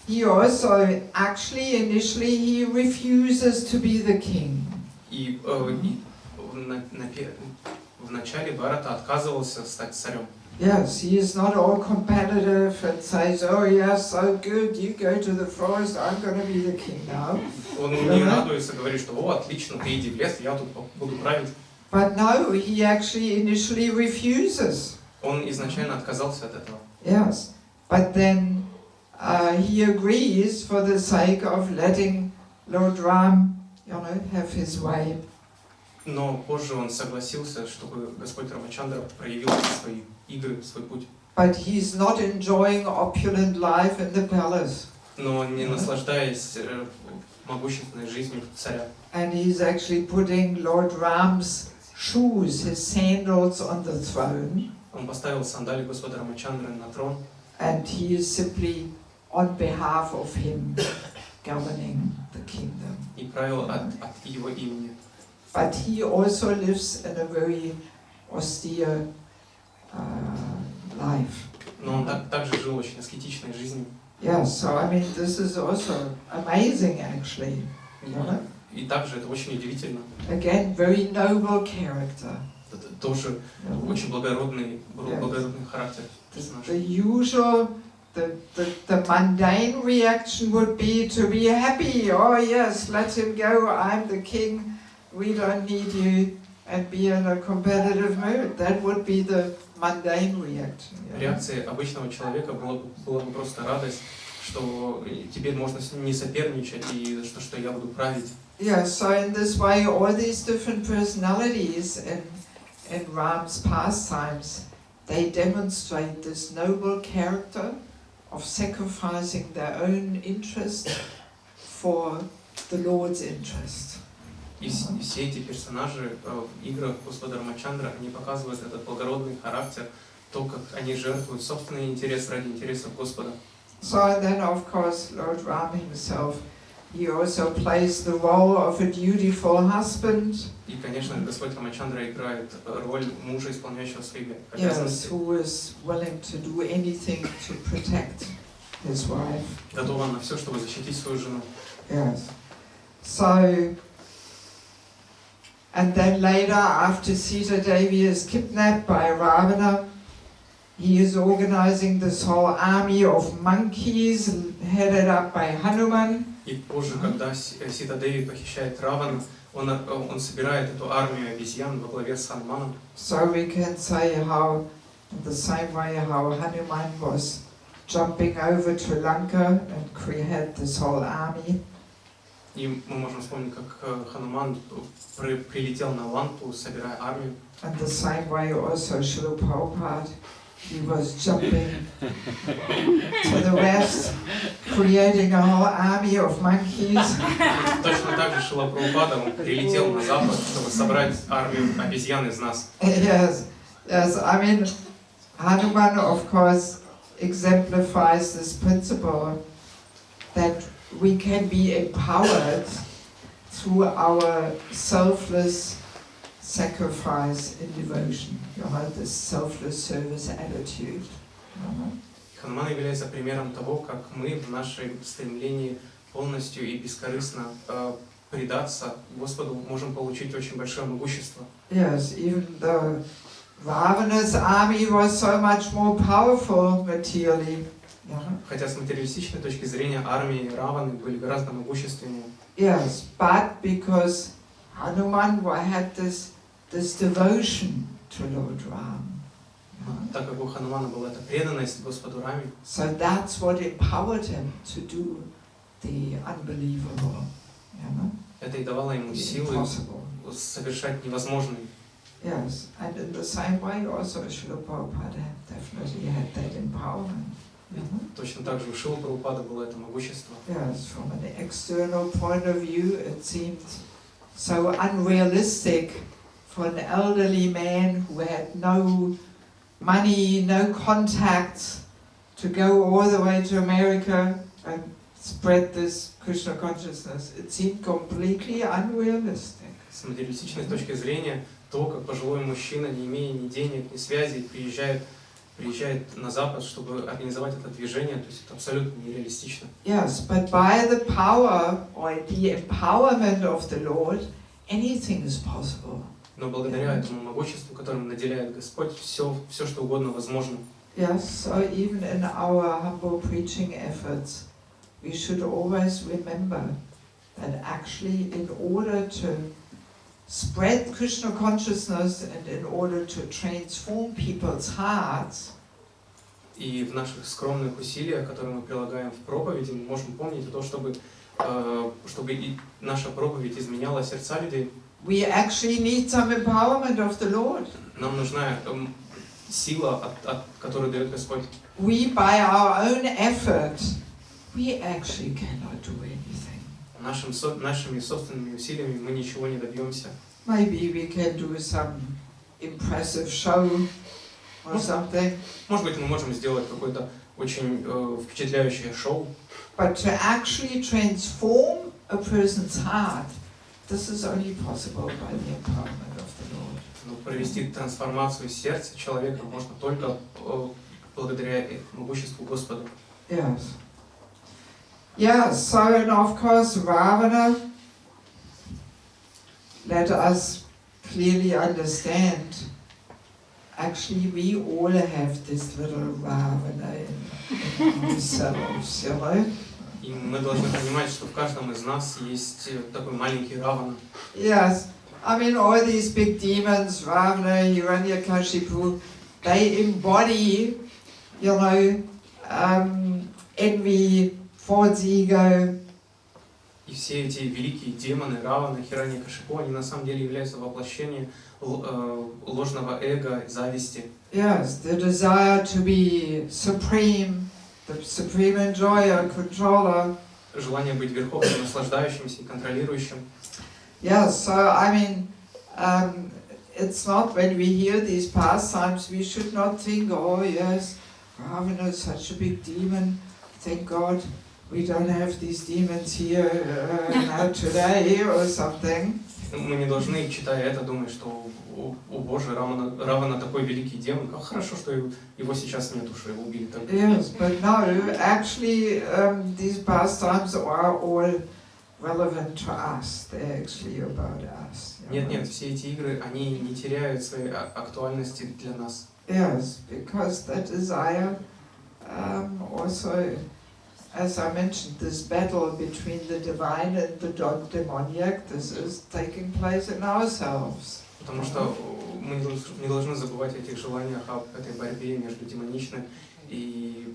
he also, actually, initially, he refuses to be the king. И в начале Бхарата отказывался стать царем. Yes, he is not all competitive and says, oh yes, so good, you go to the forest, I'm going to be the king now. Он не радуется, говорит, что о, отлично, ты иди в лес, я тут буду править. But no, he actually initially refuses. Он изначально отказался от этого. Yes, but then he agrees for the sake of letting Lord Ram, you know, have his way. Но позже он согласился, чтобы Господь Рамачандра проявил свои игры, свой путь. But he's not enjoying opulent life in the palace. Но не наслаждаясь могущественной жизнью царя. And he's actually putting Lord Ram's shoes, his sandals, on the throne. Он поставил сандали Господа Рамачандры на трон. And he is simply on behalf of him governing the kingdom. И правил от его имени. But he also lives in a very austere life. Но он также жил очень аскетичной жизнью. Yeah, so I mean, this is also amazing, actually. И также это очень удивительно. Again, very noble character. Это тоже очень благородный характер. The usual, the mundane reaction would be to be happy. Oh yes, let him go. I'm the king. We don't need you, and be in a competitive mood. That would be the mundane reaction. Реакция обычного человека была бы просто радость, что теперь можно не соперничать и что я буду править. Yeah, so in this way, all these different personalities in Ram's pastimes, they demonstrate this noble character of sacrificing their own interest for the Lord's interest. И все эти персонажи в играх Господа Рамачандра, они показывают этот благородный характер, то, как они жертвуют собственный интерес ради интересов Господа. So then, of course, Lord Ram himself, he also plays the role of a dutiful husband. И, конечно, Господь Рамачандра играет роль мужа, исполняющего свои Yes, обязанности. who is willing to do anything to protect his wife. Готова на все, чтобы защитить свою жену. Yes. So, and then later, after Sita Devi is kidnapped by Ravana, he is organizing this whole army of monkeys headed up by Hanuman. И позже, когда Сита Деви похищает Равана, он собирает эту армию обезьян во главе с Хануманом. So we can say how, in the same way how Hanuman was jumping over to Lanka and had this whole army. И мы можем вспомнить, как Хануман прилетел на Ланку, собирая армию. And the same way also Srila Prabhupada, he was jumping to the west, creating a whole army of monkeys. Точно так же Шрила Прабхупада, он прилетел на запад, чтобы собрать армию обезьян из нас. Yes, yes. I mean, Hanuman, of course, exemplifies this principle that we can be empowered through our selfless sacrifice in devotion. You know, this selfless service attitude. Хануман является примером того, как мы в нашем стремлении полностью и бескорыстно предаться Господу можем получить очень большое могущество. Yes, even though Ravana's army was so much more powerful materially. Хотя с материалистичной точки зрения армии Раваны были гораздо могущественнее. Yes, but because Hanuman had this devotion to Lord Ram. Так как у Ханумана была эта преданность Господу Раме, So that's what empowered him to do the unbelievable. это и давало ему силы совершать невозможное. Yes, and in the same way also Srila Prabhupada definitely had that empowerment. Точно так же у Шрилы Прабхупады было это могущество. Yes, from an external point of view, it seemed so unrealistic for an elderly man who had no money, no contacts, to go all the way to America and spread this Krishna consciousness. It seemed completely unrealistic. С материалистичной точки зрения, то, как пожилой мужчина, не имея ни денег, ни связей, приезжает на Запад, чтобы организовать это движение, то есть это абсолютно нереалистично. Yes, but by the power or the empowerment of the Lord, anything is possible. Но благодаря этому могуществу, которым наделяет Господь, все, что угодно возможно. Yes, so even in our humble preaching efforts, we should always remember that actually in order to spread Krishna consciousness and in order to transform people's hearts, и в наших скромных усилиях, которые мы прилагаем в проповеди, мы можем помнить о том, чтобы и наша проповедь изменяла сердца людей. we actually need some empowerment of the Lord. Нам нужна сила, которую дает Господь. We, by our own effort, we actually cannot do anything. Нашими собственными усилиями мы ничего не добьемся. Maybe we can do some impressive show or something. Может быть, мы можем сделать какое-то очень впечатляющее шоу. But to actually transform a person's heart, this is only possible by the empowerment of the Lord. Но провести трансформацию сердца человека можно только благодаря могуществу Господа. Yes. Yeah, so and of course Ravana, let us clearly understand, actually we all have this little Ravana in ourselves, you know? И мы должны понимать, что в каждом из нас есть такой маленький Равана. Yes, I mean all these big demons, Ravana, Hiranyakashipu, they embody, you know, envy, false ego, И все эти великие демоны, Равана, Хираньякашипу, они на самом деле являются воплощением ложного эго, зависти. Yes, the desire to be supreme, the supreme enjoyer, controller. Желание быть верховным, наслаждающимся и контролирующим. Yes, so I mean, it's not when we hear these pastimes, we should not think, oh yes, Ravana is such a big demon, thank God we don't have these demons here now today or something. Мы не должны, читая это, думать, что, о Боже, Равана такой великий демон, как хорошо, что его сейчас нету, что его убили так. Yes, but no, actually these pastimes are all relevant to us. They're actually about us. Нет, все эти игры, они не теряют своей актуальности для нас. Yes, because that desire also, as I mentioned, this battle between the divine and the demoniac, this is taking place in ourselves. Потому что мы не должны забывать о этих желаниях, об этой борьбе между демоничным и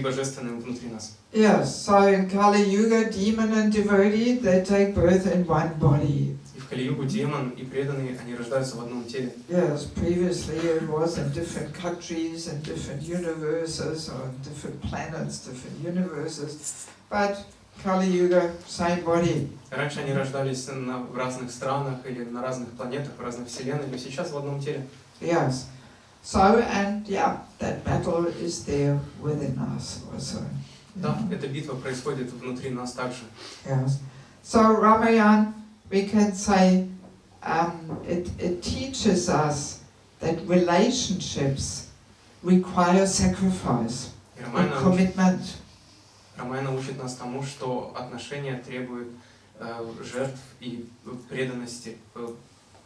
божественным внутри нас. Yes, so in Kali Yuga, demon and devotee, they take birth in one body. И в Кали-югу демон и преданные, они рождаются в одном теле. Yes, previously it was in different countries and different universes, or in different planets, different universes, but Kali Yuga, same body. Раньше они рождались в разных странах или на разных планетах, в разных вселенных, но сейчас в одном теле. Yes. So, and yeah, that battle is there within us also. Да, эта битва происходит внутри нас также. Yes. So, Ramayana, we can say, it teaches us that relationships require sacrifice and commitment. Рамайна учит нас тому, что отношения требуют жертв и преданности,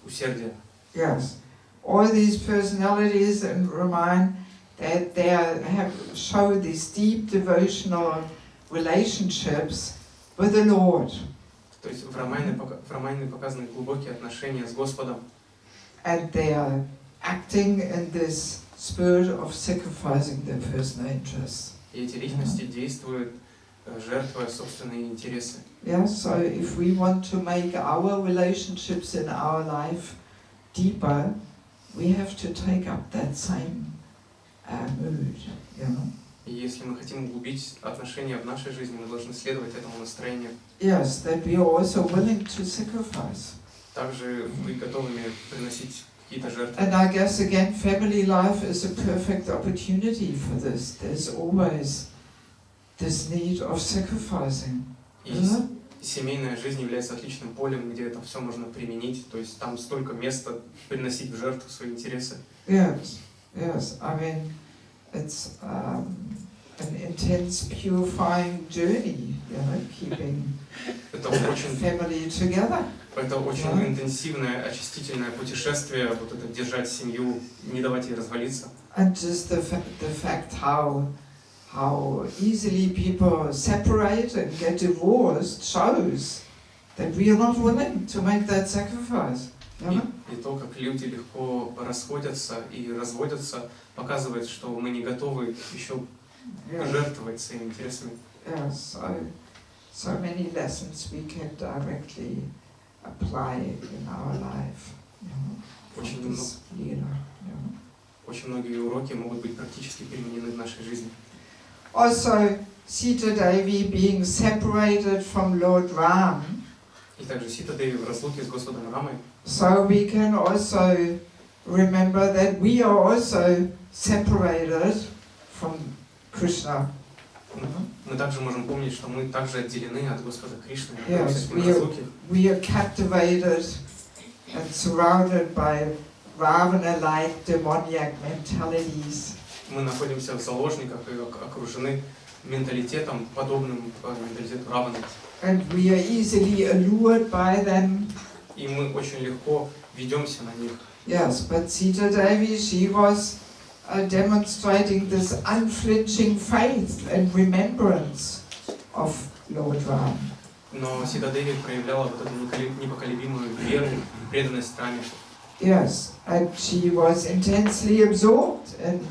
усердия. Yes. All these personalities in Ramayana, that they show these deep devotional relationships with the Lord. То есть в Рамайне показаны глубокие отношения с Господом. And they are acting in this spirit of sacrificing their personal interests. И эти личности действуют, жертвуя собственные интересы. Yeah, so if we want to make our relationships in our life deeper, we have to take up that same mood, you know. И если мы хотим углубить отношения в нашей жизни, мы должны следовать этому настроению. Yes, that we are also willing to sacrifice. Также быть готовыми приносить какие-то жертвы. And I guess again, family life is a perfect opportunity for this. There's always this need of sacrificing. И семейная жизнь является отличным полем, где это все можно применить. То есть там столько места приносить в жертву свои интересы. Yes, yes. I mean, it's an intense purifying journey, you know, keeping family together. Это очень интенсивное, очистительное путешествие, вот это держать семью, не давать ей развалиться. And just the fact how easily people separate and get divorced shows that we are not willing to make that sacrifice. И то, как люди легко расходятся и разводятся, показывает, что мы не готовы еще жертвовать своими интересами. Yes, so many lessons we can directly apply in our life. Очень многие уроки могут быть практически применены в нашей жизни. Also, Sita Devi being separated from Lord Ram. И также Сита Деви в разлуке с Господом Рамой. So we can also remember that we are also separated from Krishna. Мы также можем помнить, что мы также отделены от Господа Кришны. Yes, we are captivated and surrounded by Ravana-like demoniac mentalities. Мы находимся в заложниках и окружены менталитетом, подобным менталитету Раваны. And we are easily allured by them. И мы очень легко ведемся на них. Yes, but Sita Devi, she was demonstrating this unflinching faith and remembrance of Lord Ram. Но Сита Деви проявляла вот эту непоколебимую веру, преданность Раме. Yes, and she was intensely absorbed in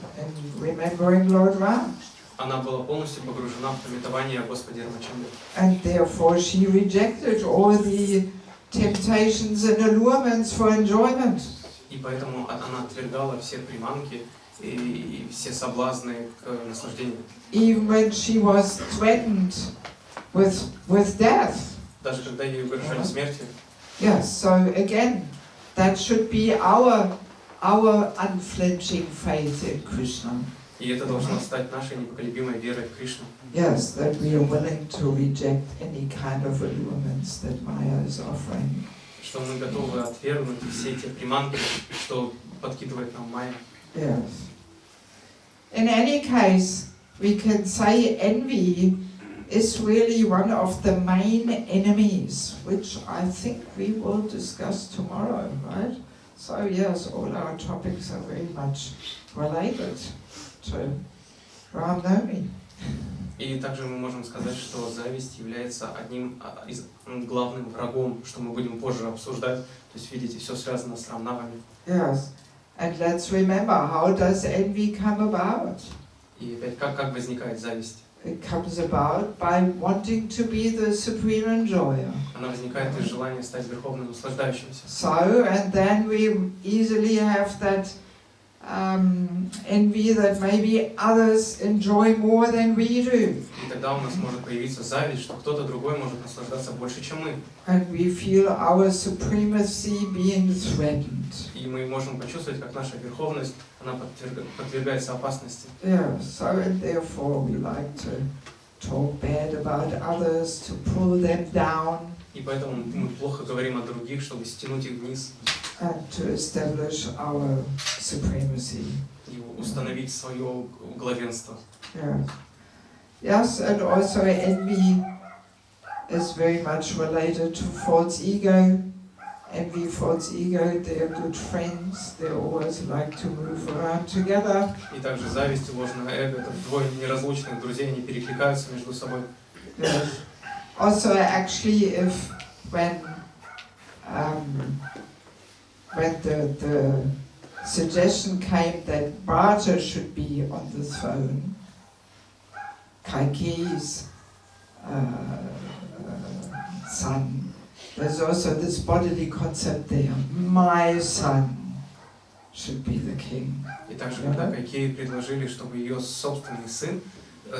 remembering Lord Ram. Она была полностью погружена в памятование о Господе Рамачандре. And therefore she rejected all the temptations and allurements for enjoyment. И поэтому она отвергала все приманки и все соблазны к наслаждению. Even when she was threatened with death. Даже когда ей угрожали смертью. Yes, so again, that should be our unflinching faith in Krishna. И это должно стать нашей непоколебимой верой в Кришну. Yes, that we are willing to reject any kind of allurements that Maya is offering. Что мы готовы отвергнуть все эти приманки, что подкидывает нам Майя. Yes. In any case, we can say envy is really one of the main enemies, which I think we will discuss tomorrow, right? So yes, all our topics are very much related to Ram-Навами. И также мы можем сказать, что зависть является одним из главным врагом, что мы будем позже обсуждать. То есть, видите, все связано с Рам-Навами. Yes, and let's remember, how does envy come about? И опять, как возникает зависть? It comes about by wanting to be the supreme enjoyer. Она возникает из желания стать верховным наслаждающимся. So, and then we easily have that envy that maybe others enjoy more than we do. И тогда у нас может появиться зависть, что кто-то другой может наслаждаться больше, чем мы. And we feel our supremacy being threatened. И мы можем почувствовать, как наша верховность, она подвергается опасности. Yeah, so and therefore we like to talk bad about others, to pull them down. И поэтому мы плохо говорим о других, чтобы стянуть их вниз. And to establish our supremacy. И установить свое главенство. Yeah. Yes, and also envy is very much related to false ego. Envy, false ego, they are good friends. They always like to move around together. И также зависть и ложное эго, это двое неразлучных друзей, они перекликаются между собой. Yes. Also, actually, when the suggestion came that Bharata should be on the throne, Kaikeyi's son, there's also this bodily concept there. My son should be the king. И также, когда Кайкеи предложили, чтобы ее собственный сын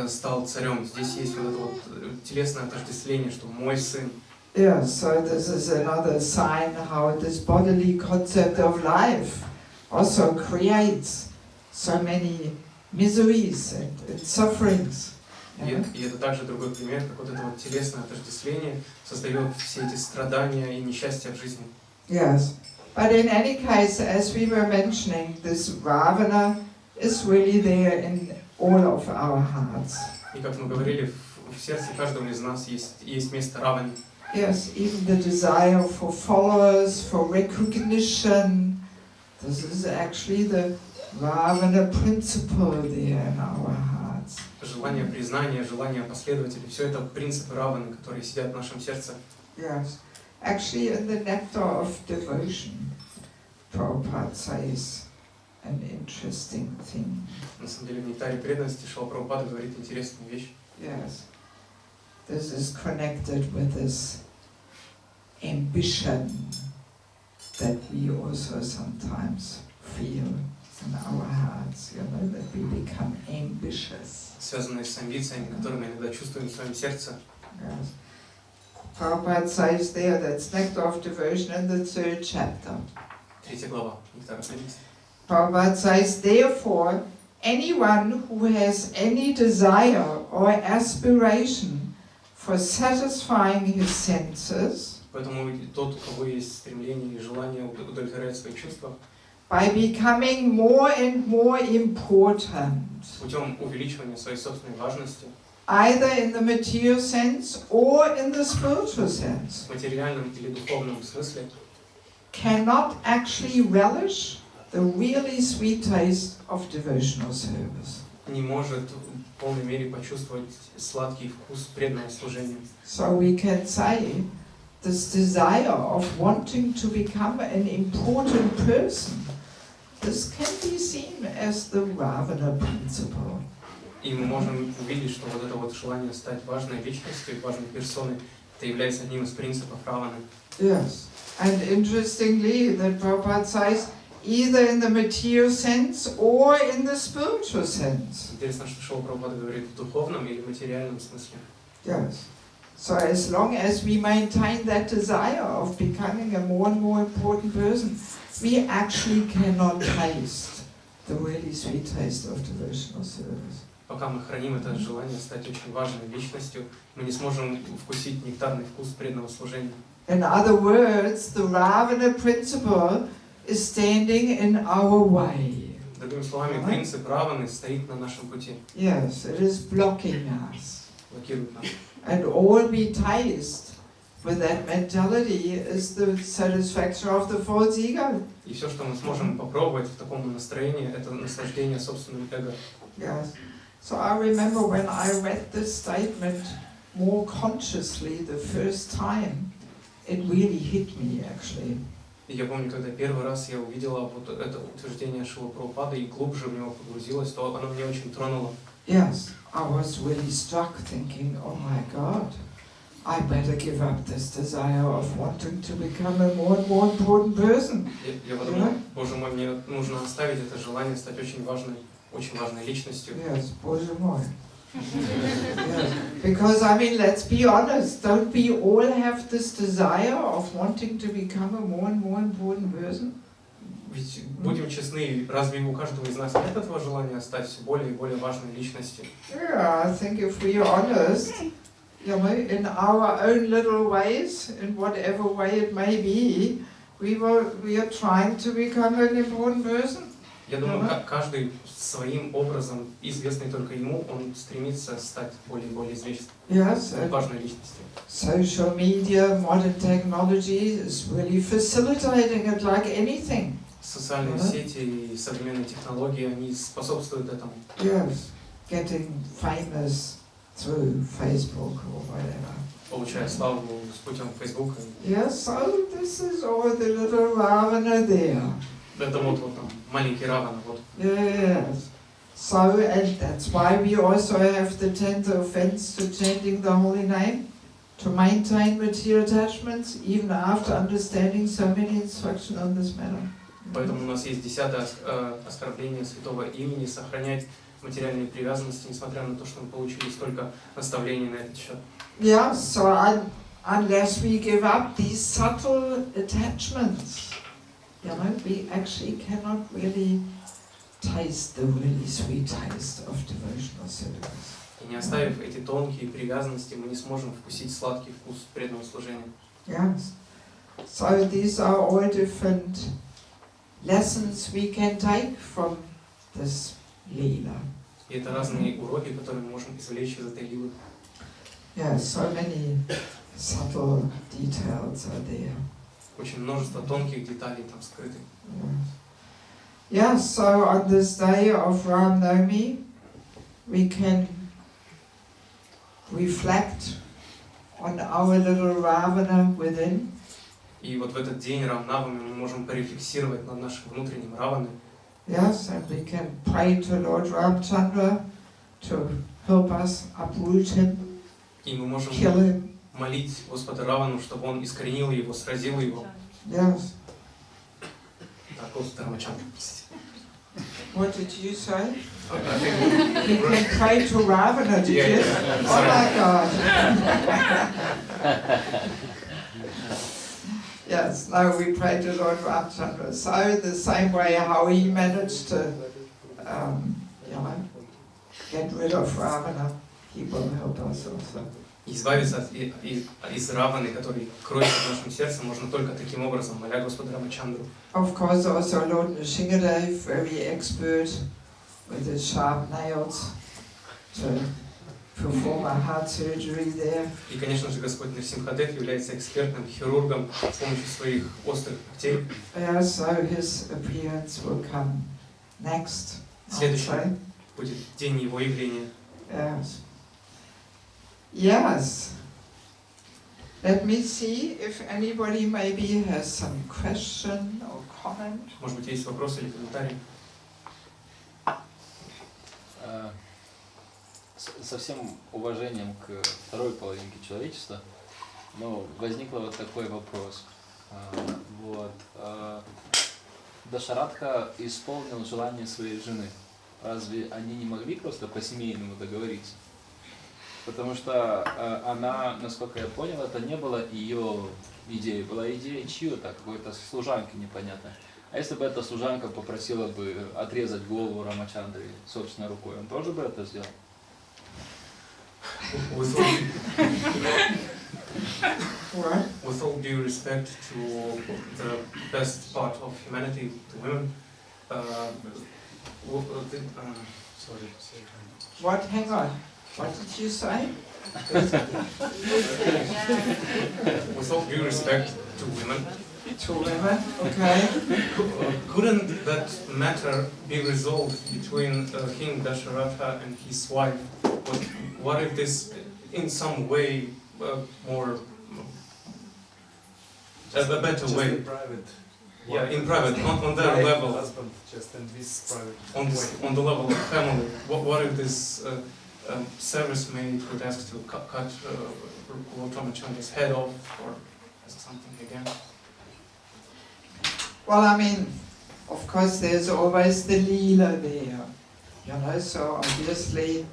стал царем, здесь есть вот это вот телесное отождествление, что мой сын. Yeah, so this is another sign how this bodily concept of life also creates so many miseries and sufferings. И это также другой пример, как вот это вот телесное отождествление создает все эти страдания и несчастья в жизни. Yes, but in any case, as we were mentioning, this Ravana is really there in all of our hearts. И как мы говорили, в сердце каждого из нас есть место Равани. Yes, even the desire for followers, for recognition. This is actually the Ravana principle there in our hearts. Желание признания, желание последователей, все это принципы Раваны, которые сидят в нашем сердце. Yes, actually in the nectar of devotion, Prabhupada says an interesting thing. На самом деле в нектаре преданности Шрила Прабхупада говорит интересную вещь. Yes, this is connected with this ambition that we also sometimes feel in our hearts, you know, that we become ambitious. Связанные с амбициями, которые мы иногда чувствуем в своем сердце. Yes. Prabhupada says there, that's nectar of devotion in the 3rd chapter. 3 глава нектара преданности. Prabhupada says, therefore, anyone who has any desire or aspiration for satisfying his senses, Поэтому тот, у кого есть стремление и желание удовлетворять свои чувства, by becoming more and more important, путем увеличивания своей собственной важности, either in the material sense or in the spiritual sense, в материальном или духовном смысле, cannot actually relish the really sweet taste of devotional service. не может в полной мере почувствовать сладкий вкус преданного служения. So we can say this desire of wanting to become an important person, this can be seen as the Ravana principle. И мы можем увидеть, что вот это вот желание стать важной личностью, важной персоной, это является одним из принципов Раваны. Yes. And interestingly, that Prabhupada says, either in the material sense or in the spiritual sense. Интересно, что Шрила Прабхупада говорит в духовном или материальном смысле. Yes. So as long as we maintain that desire of becoming a more and more important person, we actually cannot taste the really sweet taste of devotional service. Пока мы храним это желание стать очень важной личностью, мы не сможем вкусить нектарный вкус преданного служения. In other words, the Ravana principle is standing in our way. Другими словами, принцип Раваны стоит на нашем пути. Yes, it is blocking us. Блокирует нас. And all we taste with that mentality is the satisfaction of the false ego. И все, что мы сможем попробовать в таком настроении, это наслаждение собственным эго. Yes. So I remember when I read this statement more consciously the first time, it really hit me actually. И я помню, когда первый раз я увидела вот это утверждение Шрилы Прабхупады и глубже в него погрузилась, то оно меня очень тронуло. Yes, I was really struck thinking, oh my God, I better give up this desire of wanting to become a more and more important person. Я подумал, Боже мой, мне нужно оставить это желание стать очень важной личностью. Yes, Боже мой. Yes. Because I mean, let's be honest, don't we all have this desire of wanting to become a more and more important person? Ведь, будем честны, разве у каждого из нас нет этого желания стать все более и более важной личностью? Yeah, I think if we are honest, you know, in our own little ways, in whatever way it may be, we are trying to become an important person. Я думаю, каждый своим образом, известный только ему, он стремится стать более и более известным, важной личностью. Social media, modern technology is really facilitating it like anything. Социальные сети и современные технологии, они способствуют этому. Yes, getting famous through Facebook or whatever. Получая славу с путем Фейсбука. Yes, so this is all the little Ravana there. Это вот там маленький Равана, вот. Yes. So, and that's why we also have the 10th offense to chanting the holy name, to maintain material attachments, even after understanding so many instructions on this matter. Поэтому у нас есть 10-е оскорбление святого имени, сохранять материальные привязанности, несмотря на то, что мы получили столько наставлений на этот счет. Yeah, so unless we give up these subtle attachments, you know, we actually cannot really taste the really sweet taste of devotional service. И не оставив эти тонкие привязанности, мы не сможем вкусить сладкий вкус преданного служения. Yes. So these are all different lessons we can take from this lila. И это разные уроки, которые мы можем извлечь из этой лилы. Yeah, so many subtle details are there. Очень множество тонких деталей там скрыты. Yeah, so on this day of Ram-Навami, we can reflect on our little Ravana within. И вот в этот день Рам-Навами мы можем порефлексировать над нашим внутренним Раваной. Yes, and we can pray to Lord Ramchandra to help us uproot him, И мы можем kill him. молить Господа Равану, чтобы он искоренил его, сразил его. Yes. Так, Господа Рамачандра, простите. What did you say? You can pray to Ravana, did you? Oh my God. Yes, no, we pray to Lord Ramchandra. So the same way how he managed to, get rid of Ravana, he will help us also. Избавиться из Раваны, который кроется в нашем сердце, можно только таким образом, моля Господа Рамачандру. Of course, also Lord Nrsingadev, very expert with his sharp nails to perform a heart surgery there. И, конечно же, Господь Нрсимхадев является экспертным хирургом с помощью своих острых когтей. Yeah, so his appearance will come next. Следующий будет день его явления. Yes. Yes. Let me see if anybody maybe has some question or comment. Может быть, есть вопросы или комментарии? со всем уважением к второй половинке человечества, но возникл вот такой вопрос. Дашаратха исполнил желание своей жены. Разве они не могли просто по-семейному договориться? Потому что она, насколько я понял, это не была ее идеей, была идея чьей-то, какой-то служанки непонятной. А если бы эта служанка попросила бы отрезать голову Рамачандре собственной рукой, он тоже бы это сделал? With all due respect to the best part of humanity, to women, What? Hang on. What did you say? with all due respect to women, To women, okay. couldn't that matter be resolved between King Dasharatha and his wife? What if this, in some way, more a better way? In private. Yeah, in private, not on their level. Husband, just in this private. On the level of family. What if this service maid would ask to cut Lord Ramachandra's head off or something again? Well, I mean, of course there's always the Leela there. You know, so obviously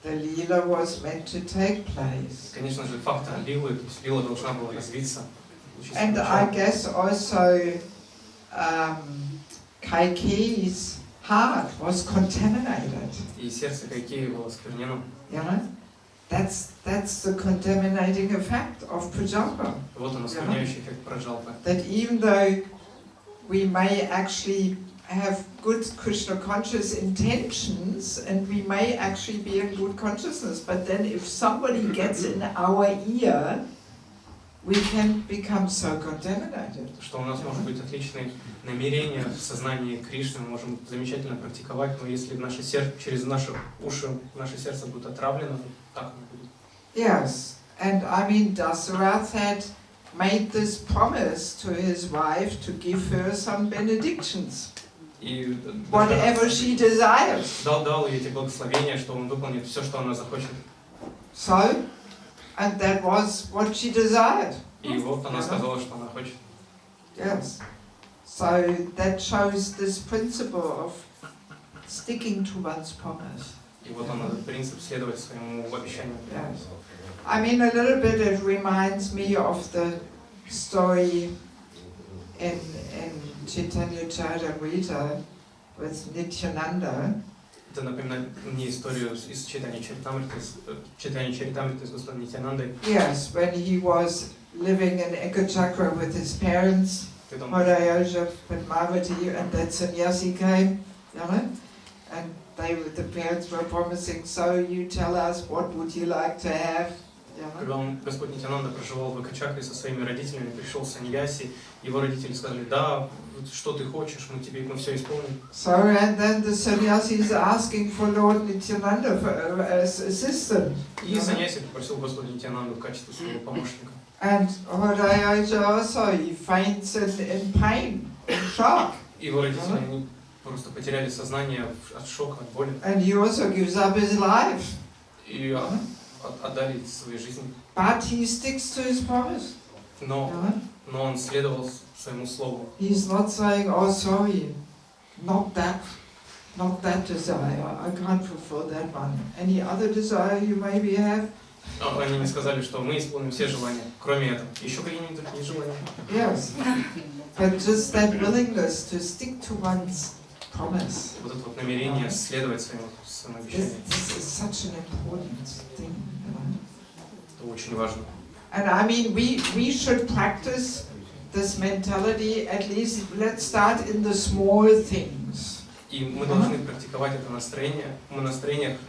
the Leela was meant to take place. Конечно же, фактор Лилы, то есть Лила должна была развиться. And I guess also Kaikeyi's heart was contaminated. И сердце Кайкеи было осквернено. You know, that's the contaminating effect of Prajalpa. Вот он, оскверняющий эффект Праджалпы. That even though we may actually have good Krishna conscious intentions and we may actually be in good consciousness, but then if somebody gets in our ear, we can become so contaminated. Что у нас может быть отличные намерения в сознании Кришны, мы можем замечательно практиковать, но если через наши уши наше сердце будет отравлено, то так не будет. Yes, and I mean Dasarath had made this promise to his wife to give her some benedictions. И whatever she desires. Дал ей эти благословения, что он выполнит все, что она захочет. So, and that was what she desired. И вот она сказала, что она хочет. Yes. So that shows this principle of sticking to one's promise. И вот он этот принцип следовать своему обещанию. Yes. I mean, a little bit it reminds me of the story in Chaitanya Charitamrita with Nityananda. Это напоминает мне историю из Чайтанья Чаритамриты с Господом Нитьянандой. Yes, when he was living in Ekachakra with his parents, Madhayaja, Padmavati, and that sannyasi came, you know, and the parents were promising, so you tell us, what would you like to have? Когда Господь Нитьянанда проживал в Экачакре со своими родителями, пришел саньяси, его родители сказали, да, что ты хочешь, мы все исполним. So, and then the sannyasi is asking for Lord Nityananda as assistant. И саньяси попросил Господа Нитьянанду в качестве своего помощника. And Madhayaja also, he faints in pain, in shock. Его родители, они просто потеряли сознание от шока, от боли. And he also gives up his life. И отдали свои жизни. But he sticks to his promise. Но он следовал своему слову. He's not saying, oh sorry, not that desire, I can't fulfill that one. Any other desire you maybe have? Они не сказали, что мы исполним все желания, кроме этого. Еще какие-нибудь другие желания? Yes, but just that willingness to stick to one's promise. Вот это вот намерение следовать своему обещанию. This is such an important thing, you know. Это очень важно. And I mean, we should practice this mentality, at least let's start in the small things. И мы должны практиковать это настроение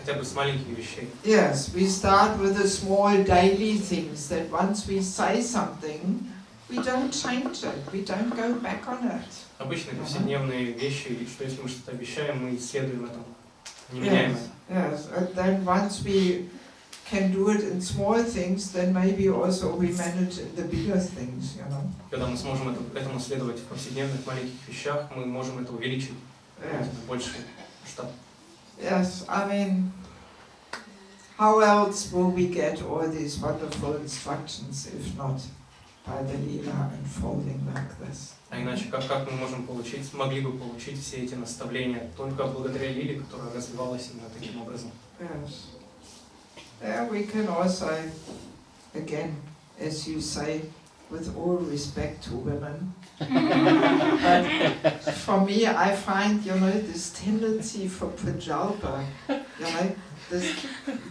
хотя бы с маленьких вещей. Yes, we start with the small daily things, that once we say something, we don't change it, we don't go back on it. Обычные повседневные вещи, и что если мы что-то обещаем, мы следуем этому, не меняем это. Yes, and then once we can do it in small things, then maybe also we manage in the bigger things, you know. Когда мы сможем этому следовать в повседневных маленьких вещах, мы можем это увеличить. Больше штаб. Yes, I mean, how else will we get all these wonderful instructions if not by the lila unfolding like this? А иначе, как мы могли бы получить все эти наставления только благодаря лиле, которая развивалась именно таким образом? Yes. There we can also, again, as you say, with all respect to women, but for me, I find, this tendency for prajalpa,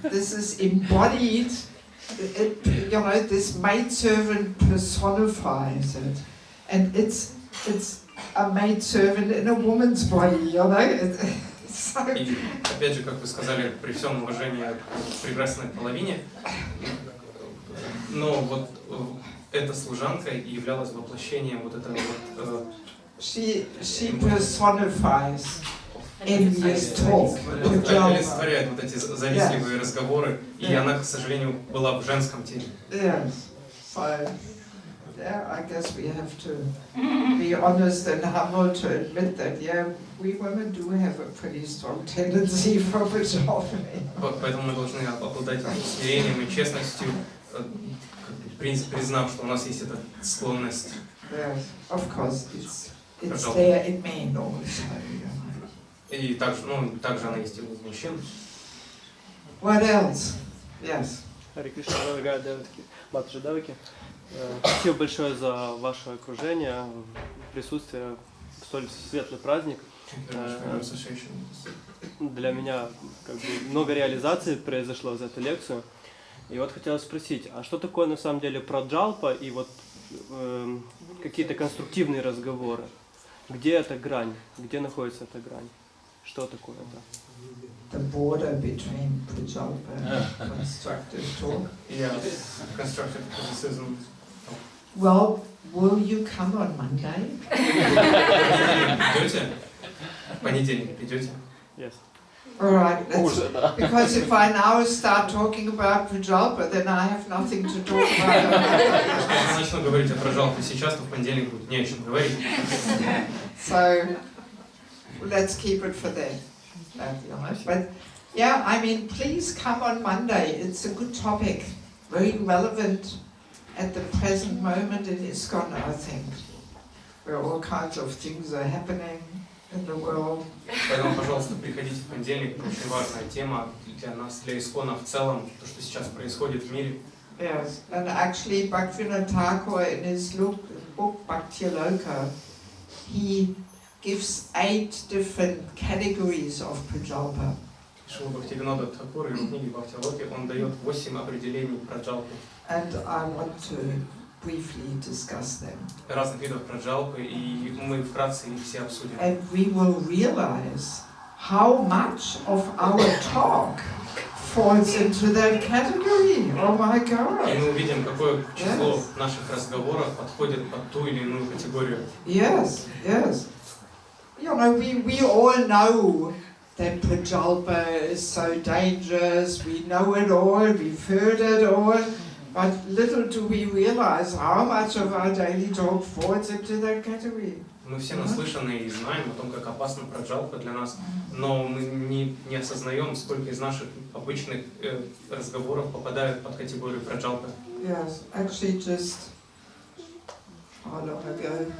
this is embodied, this maidservant personifies it. And it's a maidservant in a woman's body, So. И опять же, как вы сказали, при всем уважении к прекрасной половине, но вот эта служанка являлась воплощением вот этого вот... She personifies envious talk. Олицетворяет вот эти завистливые разговоры, и она, к сожалению, была в женском теле. Yes. So, yeah, I guess we have to be honest and humble to admit that, we women do have a pretty strong tendency for photography. Поэтому мы должны обладать смирением и честностью, признав, что у нас есть эта склонность. Yes, of course, it's there in men also. И также она есть и у мужчин. What else? Yes. Харе Кришна, дорогая матаджи Деваки. Спасибо большое за ваше окружение, присутствие в столь светлый праздник. Для меня много реализаций произошло за эту лекцию. И вот хотелось спросить, а что такое на самом деле праджалпа и вот какие-то конструктивные разговоры? Где эта грань? Где находится эта грань? Что такое это? The border between prajalpa and constructive talk. Yeah, constructive criticism. Well, will you come on Monday? Придете? В понедельник придете? Yes. All right, because if I now start talking about prajalpa, then I have nothing to talk about. Если я начну говорить о праджалпе сейчас, то в понедельник будет не о чем говорить. So, let's keep it for then. But yeah, I mean, please come on Monday. It's a good topic, very relevant at the present moment in ISKCON, I think, where all kinds of things are happening in the world. Поэтому, пожалуйста, приходите в понедельник. Очень важная тема для нас, для ISKCON в целом, то, что сейчас происходит в мире. Yes, and actually, Bhaktivinoda Thakur in his book Bhakti-Aloka, he gives 8 different categories of prajalpa. Шрила Бхактивинода Тхакур в книге Бхакти-Алоки он дает 8 определений праджалпы. And I want to briefly discuss them. Разных видов праджалпы, и мы вкратце их все обсудим. And we will realize how much of our talk falls into that category. Oh my God! И мы увидим, какое число наших разговоров подходит под ту или иную категорию. Yes, yes. We all know that prajalpa is so dangerous. We know it all. We've heard it all. But little do we realize how much of our daily talk falls into that category. Мы все наслышаны и знаем о том, как опасна праджалпа для нас, но мы не осознаем, сколько из наших обычных разговоров попадают под категорию праджалпы. Yes, actually just how long ago?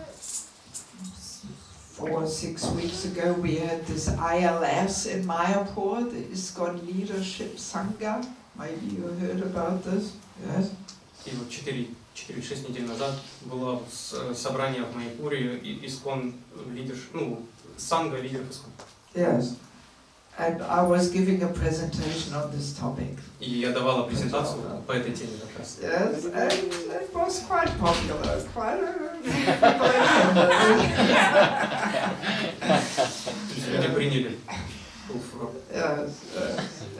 4 or 6 weeks ago, we had this ILS in Mayapur, the ISKCON Leadership Sangha. Maybe you heard about this. Yes. И вот 4-6 недель назад было собрание в Майпуре, ISKCON Санга лидеров ISKCON. Yes. And I was giving a presentation on this topic. И я давала презентацию по этой теме как раз. Yes, and it was quite popular, Люди приняли.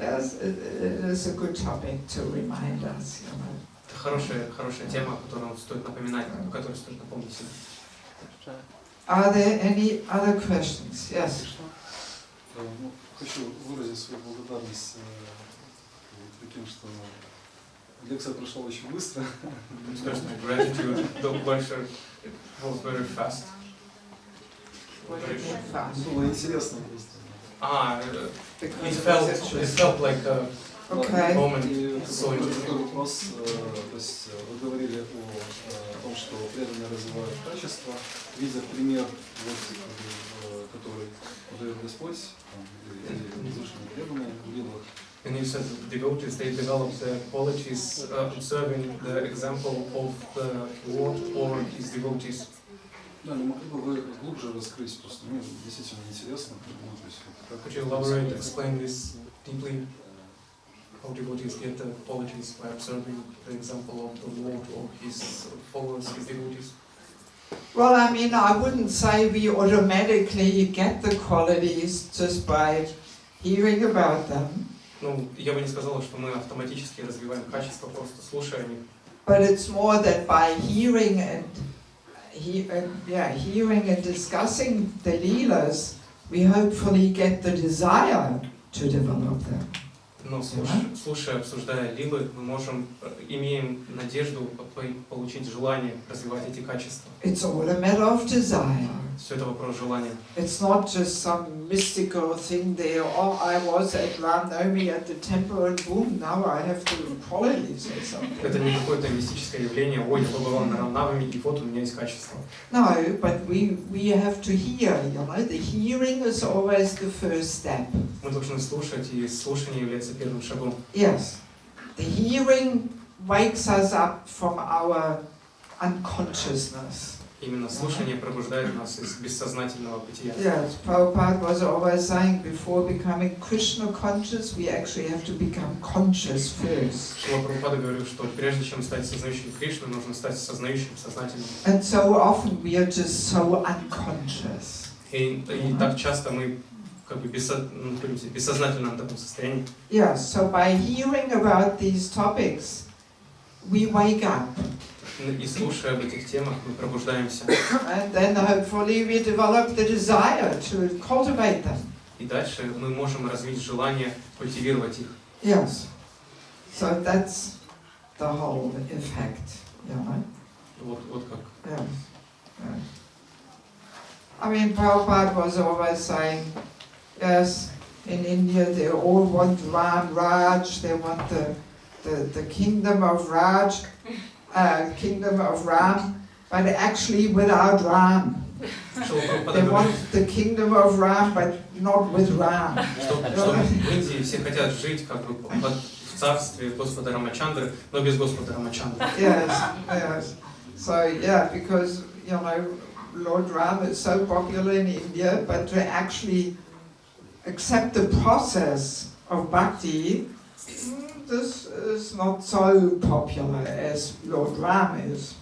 Yes, it is a good topic to remind us, Это хорошая тема, которую стоит напоминать, которую стоит напомнить себе. Are there any other questions? Yes. Хочу выразить свою благодарность таким, что лекция прошла очень быстро. Gratitude, the lecture was very fast. Было интересно просто. It felt like Okay. moment. И So такой вопрос, то есть вы говорили о том, что преданные развивают качество, видя пример, вот, который дает Господь, или возвышенные преданные в лилах. And you said devotees, they develop the qualities observing the example of the Lord or his devotees. Да, не могли бы вы глубже раскрыть, просто мне действительно интересно. Could you elaborate, explain this deeply? How devotees get the qualities by observing the example of the Lord or his followers, his devotees? Well, I mean, I wouldn't say we automatically get the qualities just by hearing about them. Ну, я бы не сказала, что мы автоматически развиваем качество, просто слушая о них. But it's more that by hearing and discussing the leelas, we hopefully get the desire to develop them. Но слушая, обсуждая лилы, мы имеем надежду получить желание развивать эти качества. It's all a matter of desire. Все это вопрос желания. It's not just some mystical thing there. Oh, I was at Ram-Навами at the temple and boom, now I have the qualities or something. Это не какое-то мистическое явление. Ой, я побывал на Рама-Навами, и вот у меня есть качество. No, but we have to hear. You know, the hearing is always the first step. Мы должны слушать, и слушание является первым шагом. Yes, the hearing wakes us up from our unconsciousness. Именно слушание пробуждает нас из бессознательного бытия. Yes, Prabhupada was always saying before becoming Krishna conscious, we actually have to become conscious first. Шрила Прабхупада говорил, что прежде чем стать сознающим Кришну, нужно стать сознающим, сознательным. And so often we are just so unconscious. И так часто мы как бы находимся в бессознательном таком состоянии. Yes, so by hearing about these topics, we wake up. И слушая об этих темах, мы пробуждаемся. And then hopefully we develop the desire to cultivate them. И дальше мы можем развить желание культивировать их. Yes. So that's the whole effect, you know. Вот как. Yes. Yes. I mean, Prabhupada was always saying, yes, in India they all want Ram Raj, they want the kingdom of Raj, kingdom of Ram, but actually without Ram. They want the kingdom of Ram, but not with Ram. Что в Индии все хотят жить как бы в царстве Господа Рамачандры, но без Господа Рамачандры. Yes, yes. So yeah, because you know, Lord Ram is so popular in India, but to actually accept the process of bhakti, this is not so popular as Lord Ram is.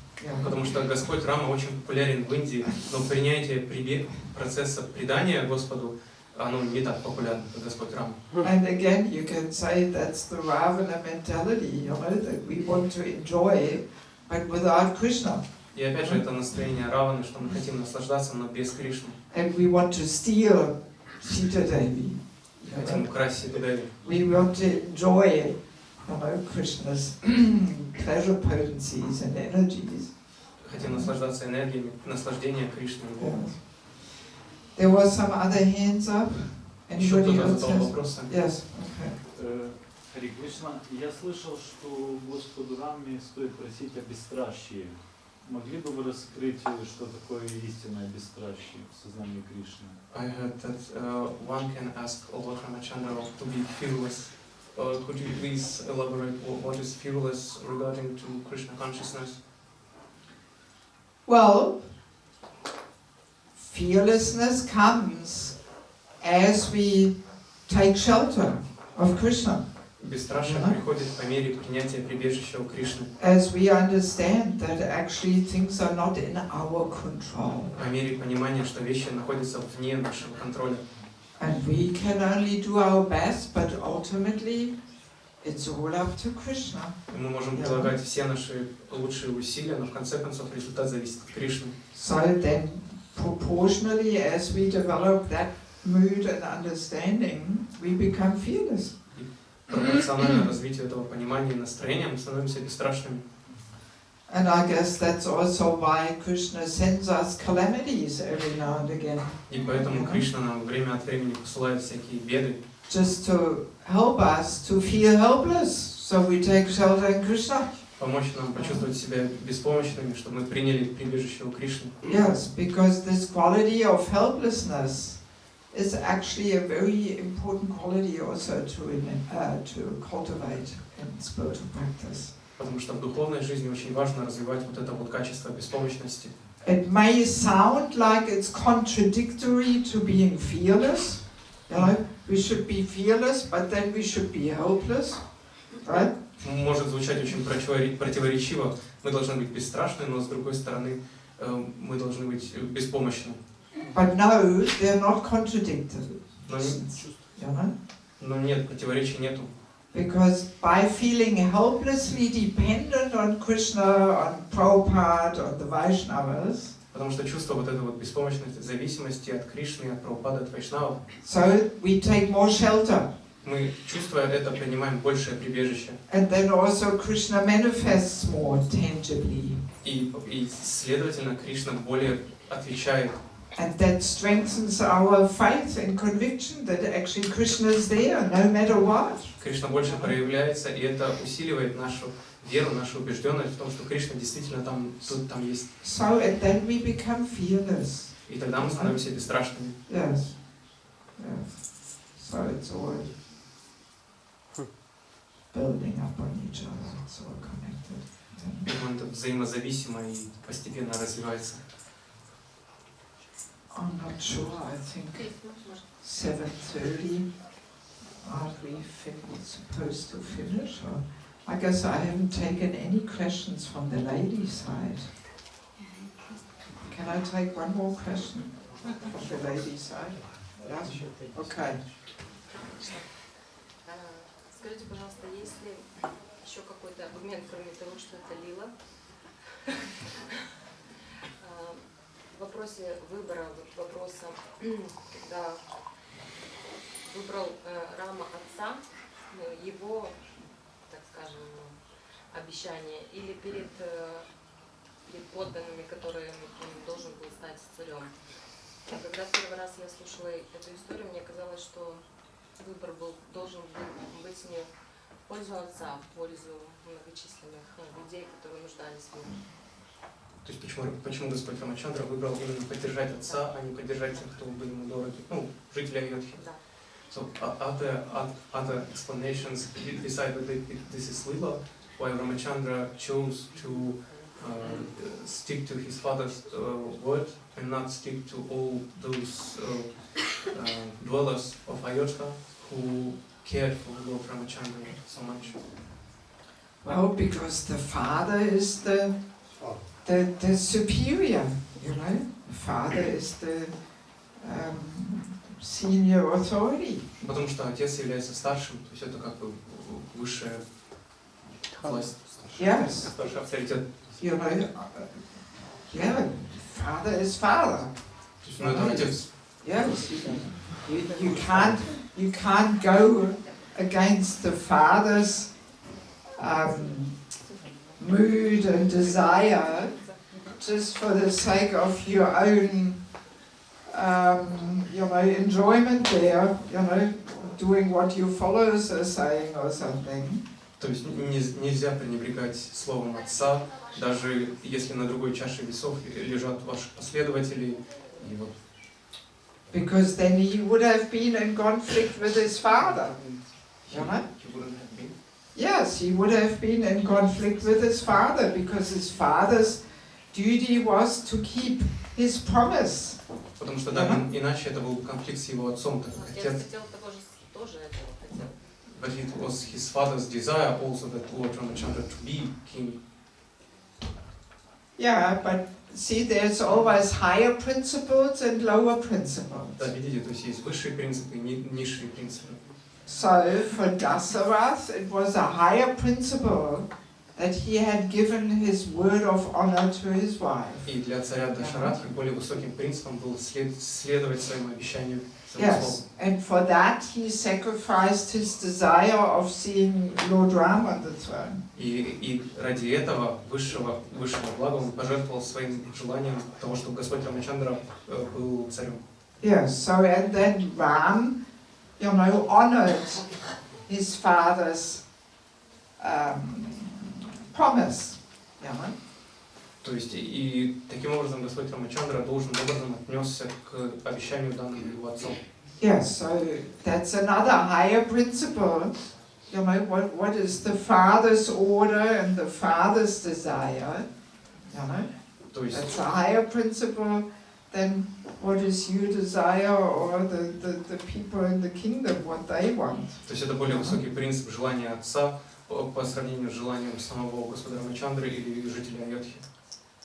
Потому что Господь Рама очень популярен в Индии, но принятие процесса предания Господу, оно не так популярно, как Господь Рама. And again, you can say that's the Ravana mentality, you know, that we want to enjoy, but without Krishna. И опять же, это настроение Раваны, что мы хотим наслаждаться, но без Кришны. And we want to steal Sita Devi. Хотим украсть Ситу Деви. We want to enjoy, you know, Krishna's pleasure potencies and energies. Хотим наслаждаться энергиями, наслаждение Кришны. Yes. There was some other hands up. Еще Anybody кто-то else задал has? вопросы? Yes. Okay. Хари Кришна, я слышал, что Господу Раме стоит просить о бесстрашии. Могли бы вы раскрыть, что такое истинное бесстрашие в сознании Кришны? I heard that one can ask Lord Ramachandra to be fearless. Could you please elaborate what is fearless regarding to Krishna consciousness? Well, fearlessness comes as we take shelter of Krishna. Бесстрашие приходит по мере принятия прибежища у Кришны. As we understand that actually things are not in our control. По мере понимания, что вещи находятся вне нашего контроля. And we can only do our best, but ultimately it's all up to Krishna. И мы можем прилагать все наши лучшие усилия, но в конце концов результат зависит от Кришны. So then, proportionally, as we develop that mood and understanding, we become fearless. Пропорционально развитию этого понимания и настроения мы становимся бесстрашными. And I guess that's also why Krishna sends us calamities every now and again. И поэтому Кришна нам время от времени посылает всякие беды, Just to help us to feel helpless. So we take shelter in Krishna. помочь нам почувствовать себя беспомощными, чтобы мы приняли прибежище у Кришны. Yes, because this quality of helplessness is actually a very important quality also to cultivate in spiritual practice. Потому что в духовной жизни очень важно развивать вот это вот качество беспомощности. It may sound like it's contradictory to being fearless. You know, we should be fearless, but then we should be helpless, right? Может звучать очень противоречиво. Мы должны быть бесстрашны, но с другой стороны мы должны быть беспомощны. But no, they're not contradictory. You know? Но нет, противоречий нету. Because by feeling helplessly dependent on Krishna, on Prabhupada, on the Vaishnavas, Потому что чувство вот этой вот беспомощности, зависимости от Кришны, от Прабхупады, от Вайшнавов, so we take more shelter. мы, чувствуя это, принимаем большее прибежище. And then also Krishna manifests more tangibly. И следовательно, Кришна более отвечает. And that strengthens our faith and conviction that actually Krishna is there no matter what. Кришна больше проявляется, и это усиливает нашу веру, нашу убежденность в том, что Кришна действительно там есть. So and then we become fearless. И тогда мы становимся бесстрашными. Yes. Yes. So it's all building up on each other. It's all connected. Поэтому это взаимозависимо и постепенно развивается. I'm not sure. I think 7:30. Are we supposed to finish? Or I guess I haven't taken any questions from the ladies' side. Can I take one more question from the ladies' side? Yes? Okay. Скажите, пожалуйста, есть ли еще какой-то аргумент, кроме того, что это лила? В вопросе выбора, вопроса, когда выбрал Рама отца, его, так скажем, обещание, или перед подданными, которые он должен был стать царем. Когда в первый раз я слушала эту историю, мне казалось, что выбор должен быть не в пользу отца, а в пользу многочисленных людей, которые нуждались в нем. То есть почему Господь Рамачандра выбрал именно поддержать отца, а не поддержать тех, кто был ему дороги, жителя Айодхи? Да. So other explanations beside that this is Lila, why Ramachandra chose to stick to his father's word and not stick to all those dwellers of Ayodhya who cared for Lord Ramachandra so much. Well, because the father is the superior, you know. The father is the senior authority. Потому что отец является старшим, то есть это как бы высшая власть, Yes. старший авторитет. You know, yeah, father is father. То есть, это отец. Yes. You can't go against the father's mood and desire just for the sake of your own enjoyment there, doing what your followers are saying or something. То есть нельзя пренебрегать словом отца, даже если на другой чаше весов лежат ваши последователи. И вот. Because then he would have been in conflict with his father. You know? Yes, he would have been in conflict with his father because his father's duty was to keep his promise. Потому что да, иначе это был бы конфликт с его отцом, так как отец. But it was his father's desire also that Lord Ramachandra to be king. Yeah, but see, there's always higher principles and lower principles. Да, видите, то есть есть высшие принципы и низшие принципы. So for Dasarath, it was a higher principle that he had given his word of honor to his wife. И для царя Дашаратхи более высоким принципом было следовать своему обещанию Yes, and for that he sacrificed his desire of seeing Lord Rama on the throne. И ради этого высшего блага он пожертвовал своим желанием того, чтобы Господь Рамачандра был царем. Yes, so and then Ram, honored his father's promise. То есть и таким образом Господь Рамачандра должным образом отнесся к обещанию, данному его отцом. Yes, so that's another higher principle. What is the father's order and the father's desire? То есть That's a higher principle than what is your desire or the people in the kingdom, what they want. То есть это более высокий принцип желания отца по сравнению с желанием самого Господа Рамачандры или жителей Айодхи.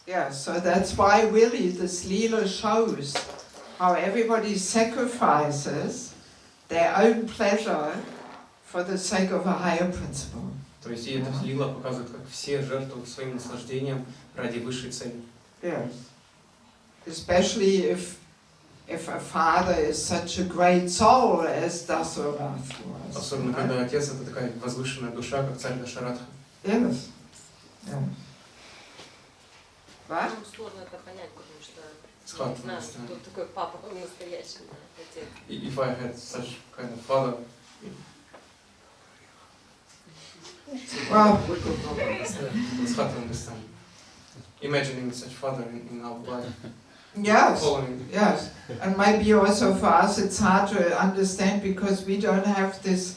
Yeah, so that's why really this Leela shows how everybody sacrifices their own pleasure for the sake of a higher principle. То есть и эта лила показывает, как все жертвуют своим наслаждением ради высшей цели. Yes. Especially if a father is such a great soul as Dasarath was. Особенно когда отец это такая возвышенная душа, как царь Дашаратха. Yes. Yeah. Right? Нам сложно это понять, потому что It's hard не to знаю, understand. кто такой папа настоящий отец. If I had such kind of father, Well, it's hard to understand. Imagining such father in our life, yes. following. Yes, and maybe also for us it's hard to understand because we don't have this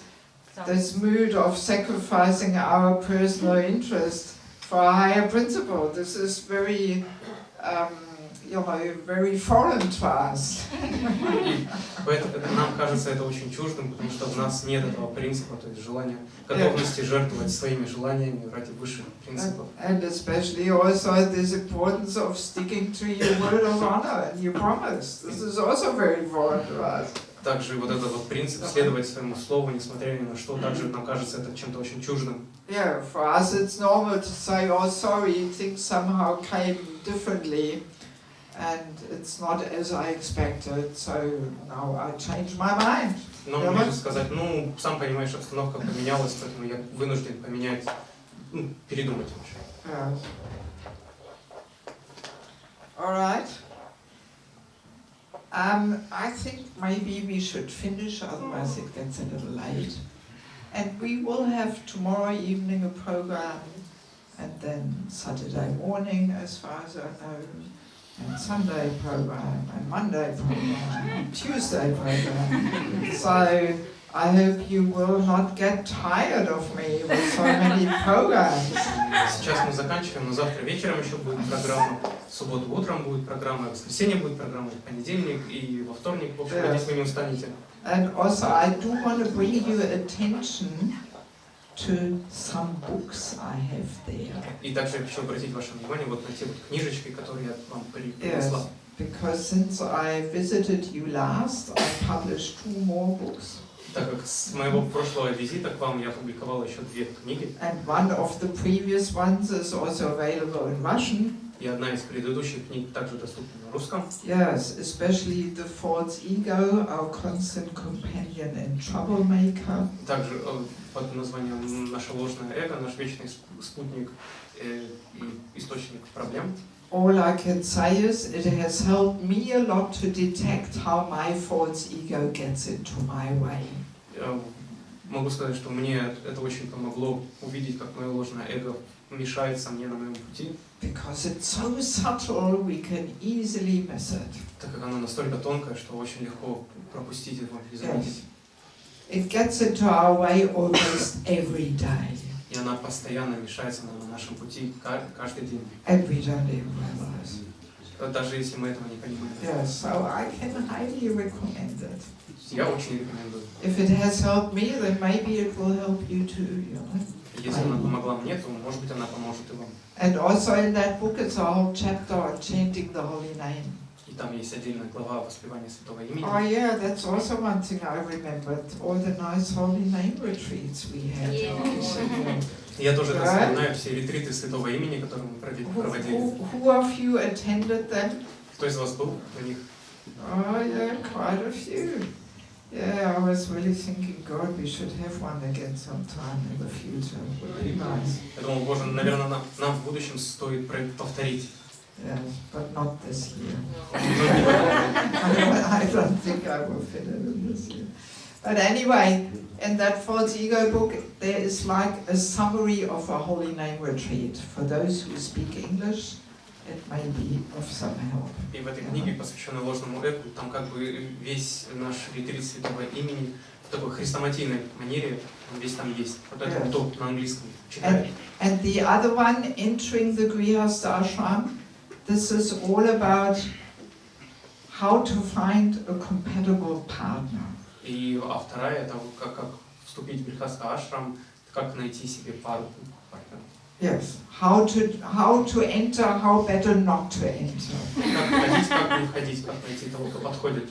mood of sacrificing our personal interest for a higher principle. This is very, very foreign to us. И поэтому нам кажется это очень чуждым, потому что в нас нет этого принципа, то есть желания, готовности жертвовать своими желаниями ради высших принципов. And especially also this importance of sticking to your word of honor and your promise. This is also very important to us. Также вот этот вот принцип следовать своему слову, несмотря ни на что, также нам кажется это чем-то очень чуждым. Yeah, for us it's normal to say, oh sorry, things somehow came differently and it's not as I expected, so now I changed my mind. Но мне же сказать, сам понимаешь, обстановка поменялась, поэтому я вынужден поменять, передумать вообще. Yeah. All right. I think maybe we should finish, otherwise it gets a little late. And we will have tomorrow evening a program, and then Saturday morning, as far as I know, and Sunday program, and Monday program, and Tuesday program. So I hope you will not get tired of me with so many programs. Сейчас мы заканчиваем, но завтра вечером еще будет программа, в субботу утром будет программа, в воскресенье будет программа, в понедельник и во вторник, в общем, надеюсь, вы не устанете. And also I do want to bring your attention to some books I have there. И также я хочу обратить ваше внимание вот на те вот книжечки, которые я вам принесла. Yes, because since I visited you last, I published 2 more books. Так как с моего прошлого визита к вам я опубликовал еще 2 книги. And one of the previous ones is also available in Russian. И одна из предыдущих книг также доступна на русском. Yes, especially The False Ego, Our Constant Companion and Troublemaker. Также под названием «Наше ложное эго», наш вечный спутник и источник проблем. All I can say is it has helped me a lot to detect how my false ego gets into my way. Могу сказать, что мне это очень помогло увидеть, как мое ложное эго мешается мне на моем пути. Because it's so subtle, we can easily miss it. Так как оно настолько тонкое, что очень легко пропустить его и заметить. It gets into our way almost every day. И она постоянно мешается на нашем пути каждый день. And we don't even realize. Даже если мы этого не понимаем. Yeah, so I can highly recommend it. Я очень рекомендую. If it has helped me, then maybe it will help you too, Если она помогла мне, то, может быть, она поможет и вам. And also in that book, it's a whole chapter on chanting the holy name. И там есть отдельная глава воспевания святого имени. Oh yeah, that's also one thing I remembered. All the nice holy name retreats we had. Я тоже вспоминаю все ретриты святого имени, которые мы проводили. Who of you attended them? Кто из вас был на них? Oh yeah, quite a few. Yeah, I was really thinking, God, we should have one again sometime in the future. Would be nice. Я думал, Боже, наверное, нам в будущем стоит повторить. Yes, but not this year. Но не I don't think I will fit it in this year. But anyway, in that False Ego book, there is like a summary of a Holy Name retreat. For those who speak English, it may be of some help. И в этой книге, посвященной ложному эго, там как бы весь наш ретрит святого имени в такой хрестоматийной манере, он весь там есть. Вот это Yes. кто на английском читает. And the other one, Entering the Grihastha Ashram, this is all about how to find a compatible partner. А вторая это как вступить в грехастха ашрам, как найти себе пару партнера. Yes, how to enter, how better not to enter. Как входить, как не входить, как найти того, кто подходит.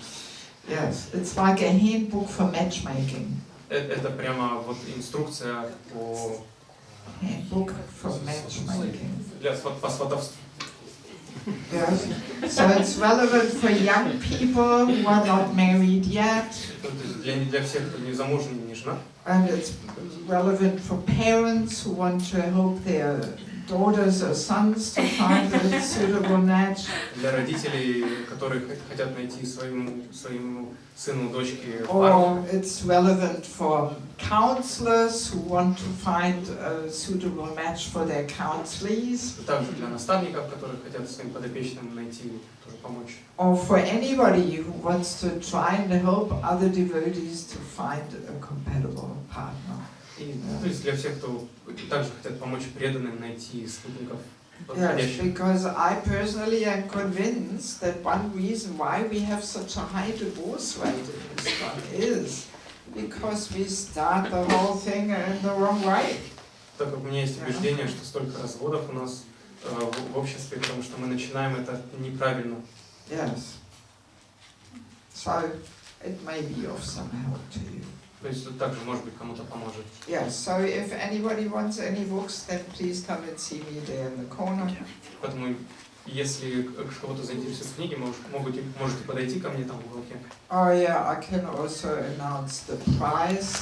Yes, it's like a handbook for matchmaking. Это прямо вот инструкция по Handbook for matchmaking. по сватовству. Yes, so it's relevant for young people who are not married yet. Для всех, кто не замужний, не женат. And it's relevant for parents who want to help their daughters or sons to find a suitable match. Для родителей, которые хотят найти своему сыну, дочке Or пару. it's relevant for counselors who want to find a suitable match for their counselees. Также для наставников, которые хотят своим подопечным найти, тоже помочь. Or for anybody who wants to try and help other devotees to find a compatible partner. И то есть для всех, кто также хотят помочь преданным найти спутников Yes, подходящих. because I personally am convinced that one reason why we have such a high divorce rate in this one is because we start the whole thing in the wrong way. Так как у меня есть убеждение, что столько разводов у нас в обществе, потому что мы начинаем это неправильно. Yes. So it may be of some help to you. То есть также, может быть, кому-то поможет. Yes, so if anybody wants any books, then please come and see me there in the corner. Поэтому, если кого-то заинтересуют книги, можете подойти ко мне там в уголке. Oh yeah, I can also announce the prize